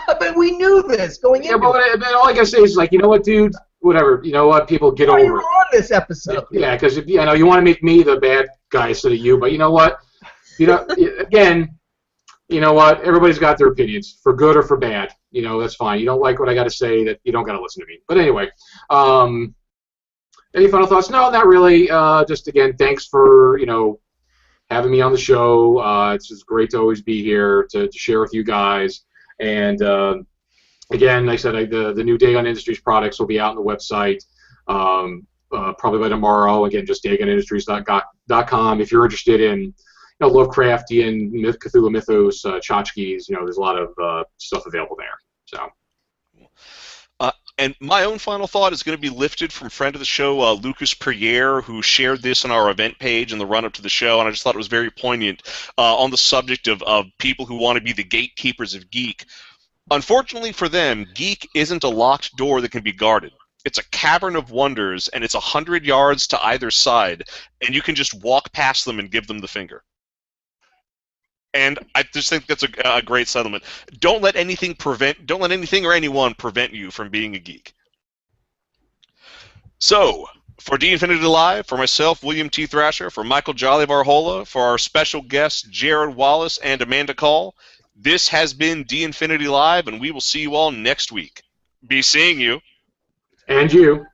But we knew this going into
it. But all I can say is, like, you know what, dude? Whatever. You know what? People get over it.
You're on this episode.
Yeah, because you know you want to make me the bad guy instead of you, but you know what? You know, again, you know what? Everybody's got their opinions, for good or for bad. You know, that's fine. You don't like what I got to say, that you don't got to listen to me. But anyway, any final thoughts? No, not really. Just again, thanks for having me on the show. It's just great to always be here to share with you guys. And again, like I said, the new Dagon Industries products will be out on the website probably by tomorrow. Again, just dagonindustries.com. If you're interested in Lovecraftian, Cthulhu mythos, tchotchkes, there's a lot of stuff available there. So.
And my own final thought is going to be lifted from friend of the show, Lucas Perrier, who shared this on our event page in the run-up to the show, and I just thought it was very poignant on the subject of people who want to be the gatekeepers of Geek. Unfortunately for them, Geek isn't a locked door that can be guarded. It's a cavern of wonders, and it's 100 yards to either side, and you can just walk past them and give them the finger. And I just think that's a great settlement. Don't let anything or anyone prevent you from being a geek. So, for D Infinity Live, for myself, William T. Thrasher, for Michael Jolly Varhola, for our special guests, Jarred Wallace and Amanda Call, this has been D Infinity Live, and we will see you all next week. Be seeing you.
And you.